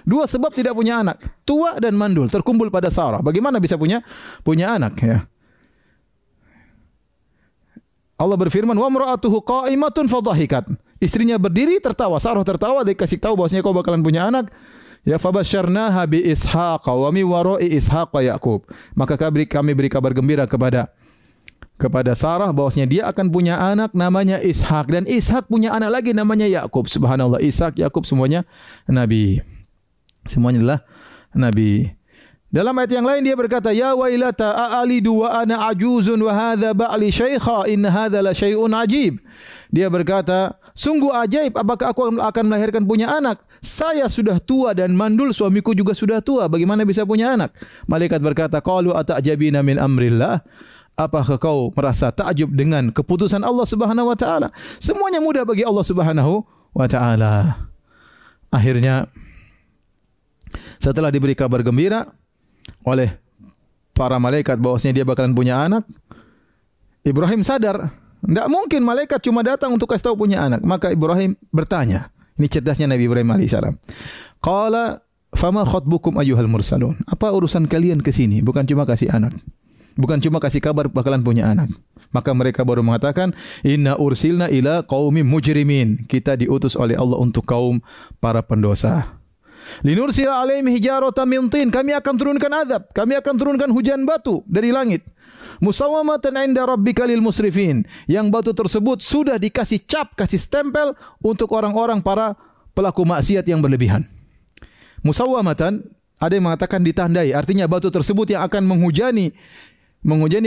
Dua sebab tidak punya anak, tua dan mandul terkumpul pada Sarah. Bagaimana bisa punya anak, ya? Allah berfirman, wa imra'atuhu qa'imatun fadhahikat. Istrinya berdiri tertawa, Sarah tertawa, dia kasih tahu bahwasanya kau bakalan punya anak. Ya fabasyarnaha bi Ishaq wa min wara'i Ishaq Yaqub. Maka kami beri kabar gembira kepada Sarah bahwasanya dia akan punya anak namanya Ishak, dan Ishak punya anak lagi namanya Yaqub. Subhanallah, Ishak, Yaqub semuanya nabi. Semuanya adalah nabi. Dalam ayat yang lain dia berkata, ya wailata a'alidu wa ana ajuzun wa hadha ba'li syaikha in hadha la syai'un ajib. Dia berkata, sungguh ajaib, apakah aku akan melahirkan punya anak? Saya sudah tua dan mandul, suamiku juga sudah tua, bagaimana bisa punya anak? Malaikat berkata, qalu ata'jabina min amrillah. Apakah kau merasa takjub dengan keputusan Allah Subhanahu wa taala? Semuanya mudah bagi Allah Subhanahu wa taala. Akhirnya setelah diberi kabar gembira oleh para malaikat bahwasanya dia bakalan punya anak, Ibrahim sadar, tidak mungkin malaikat cuma datang untuk kasih tahu punya anak. Maka Ibrahim bertanya, ini cerdasnya Nabi Ibrahim alaihissalam. Qala fama khatbukum ayyuhal mursalun. Apa urusan kalian ke sini? Bukan cuma kasih anak. Bukan cuma kasih kabar bakalan punya anak. Maka mereka baru mengatakan, inna ursilna ila qaumim mujrimin. Kita diutus oleh Allah untuk kaum para pendosa. Linursila alaihim hijaratan min tin. Kami akan turunkan azab, kami akan turunkan hujan batu dari langit. Musawwamatan 'inda rabbika lil musrifin. Yang batu tersebut sudah dikasih cap, kasih stempel untuk orang-orang para pelaku maksiat yang berlebihan. Musawwamatan, ada yang mengatakan ditandai, artinya batu tersebut yang akan menghujani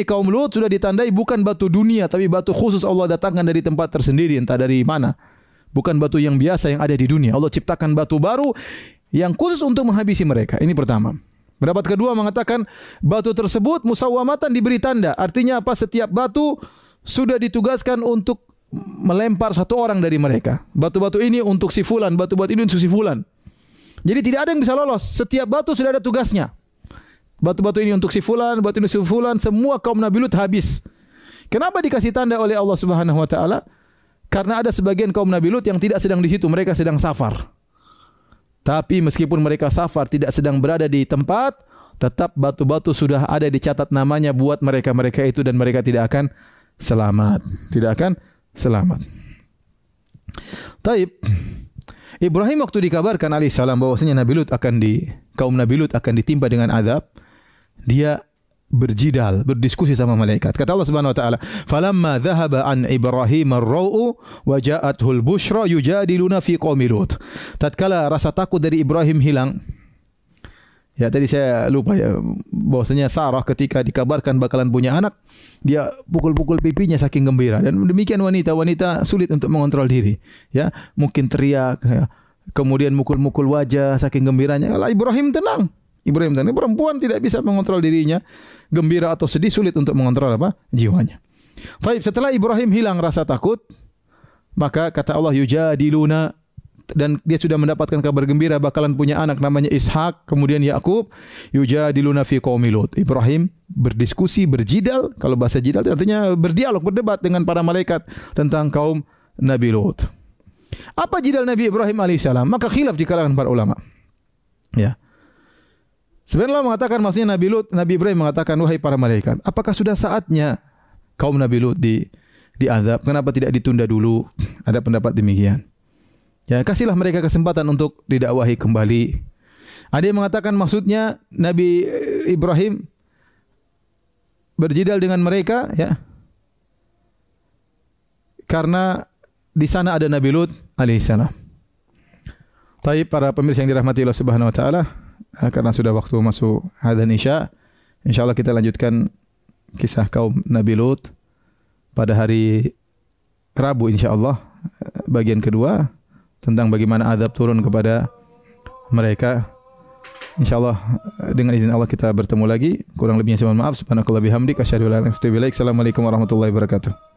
kaum Lut sudah ditandai, bukan batu dunia, tapi batu khusus Allah datangkan dari tempat tersendiri, entah dari mana. Bukan batu yang biasa yang ada di dunia. Allah ciptakan batu baru yang khusus untuk menghabisi mereka. Ini pertama. Pendapat kedua mengatakan batu tersebut musawwamatan, diberi tanda. Artinya apa? Setiap batu sudah ditugaskan untuk melempar satu orang dari mereka. Batu-batu ini untuk si fulan, batu-batu ini untuk si fulan. Jadi tidak ada yang bisa lolos. Setiap batu sudah ada tugasnya. Batu-batu ini untuk si fulan, batu ini untuk si fulan, semua kaum Nabi Lut habis. Kenapa dikasih tanda oleh Allah Subhanahu wa taala? Karena ada sebagian kaum Nabi Lut yang tidak sedang di situ, mereka sedang safar. Tapi meskipun mereka safar, tidak sedang berada di tempat, tetap batu-batu sudah ada dicatat namanya buat mereka-mereka itu, dan mereka tidak akan selamat. Tidak akan selamat. Taib. Ibrahim waktu dikabarkan alaihissalam bahwasanya kaum Nabi Lut akan ditimpa dengan azab, dia berjidal, berdiskusi sama malaikat. Kata Allah Subhanahu wa taala, "Falamma dhahaba an Ibrahim ar-ra'u wa ja'athu al-bushra yujadiluna fi qaumi Lut." Tatkala rasa takut dari Ibrahim hilang, Ya, tadi saya lupa ya, bahwasanya Sarah ketika dikabarkan bakalan punya anak, dia pukul-pukul pipinya saking gembira. Dan demikian wanita sulit untuk mengontrol diri. Ya, mungkin teriak, ya. Kemudian mukul-mukul wajah saking gembiranya. Lah Ibrahim tenang. Perempuan tidak bisa mengontrol dirinya, gembira atau sedih sulit untuk mengontrol apa? Jiwanya. Baik, setelah Ibrahim hilang rasa takut, maka kata Allah yujadiluna, dan dia sudah mendapatkan kabar gembira bakalan punya anak namanya Ishak, kemudian Yakub, yujadiluna fi qaumi Lut. Ibrahim berdiskusi, berjidal, kalau bahasa jidal artinya berdialog, berdebat dengan para malaikat tentang kaum Nabi Lut. Apa jidal Nabi Ibrahim alaihissalam? Maka khilaf di kalangan para ulama. Ya. Sebenarnya Allah mengatakan, maksudnya Nabi Ibrahim mengatakan, wahai para malaikat, apakah sudah saatnya kaum Nabi Lut diazab? Kenapa tidak ditunda dulu? Ada pendapat demikian. Ya, kasihlah mereka kesempatan untuk didakwahi kembali. Ada yang mengatakan maksudnya Nabi Ibrahim berjidal dengan mereka, ya, karena di sana ada Nabi Lut alaihissalam. Baik, para pemirsa yang dirahmati Allah Subhanahu wa taala, karena sudah waktu masuk adzan Isya, insyaallah kita lanjutkan kisah kaum Nabi Lut pada hari Rabu insyaallah, bagian kedua tentang bagaimana azab turun kepada mereka. InsyaAllah dengan izin Allah kita bertemu lagi. Kurang lebihnya saya mohon maaf. Subhanakallah bihamdik asyhadu an la ilaha illa anta astaghfiruka wa atubu ilaik. Assalamualaikum warahmatullahi wabarakatuh.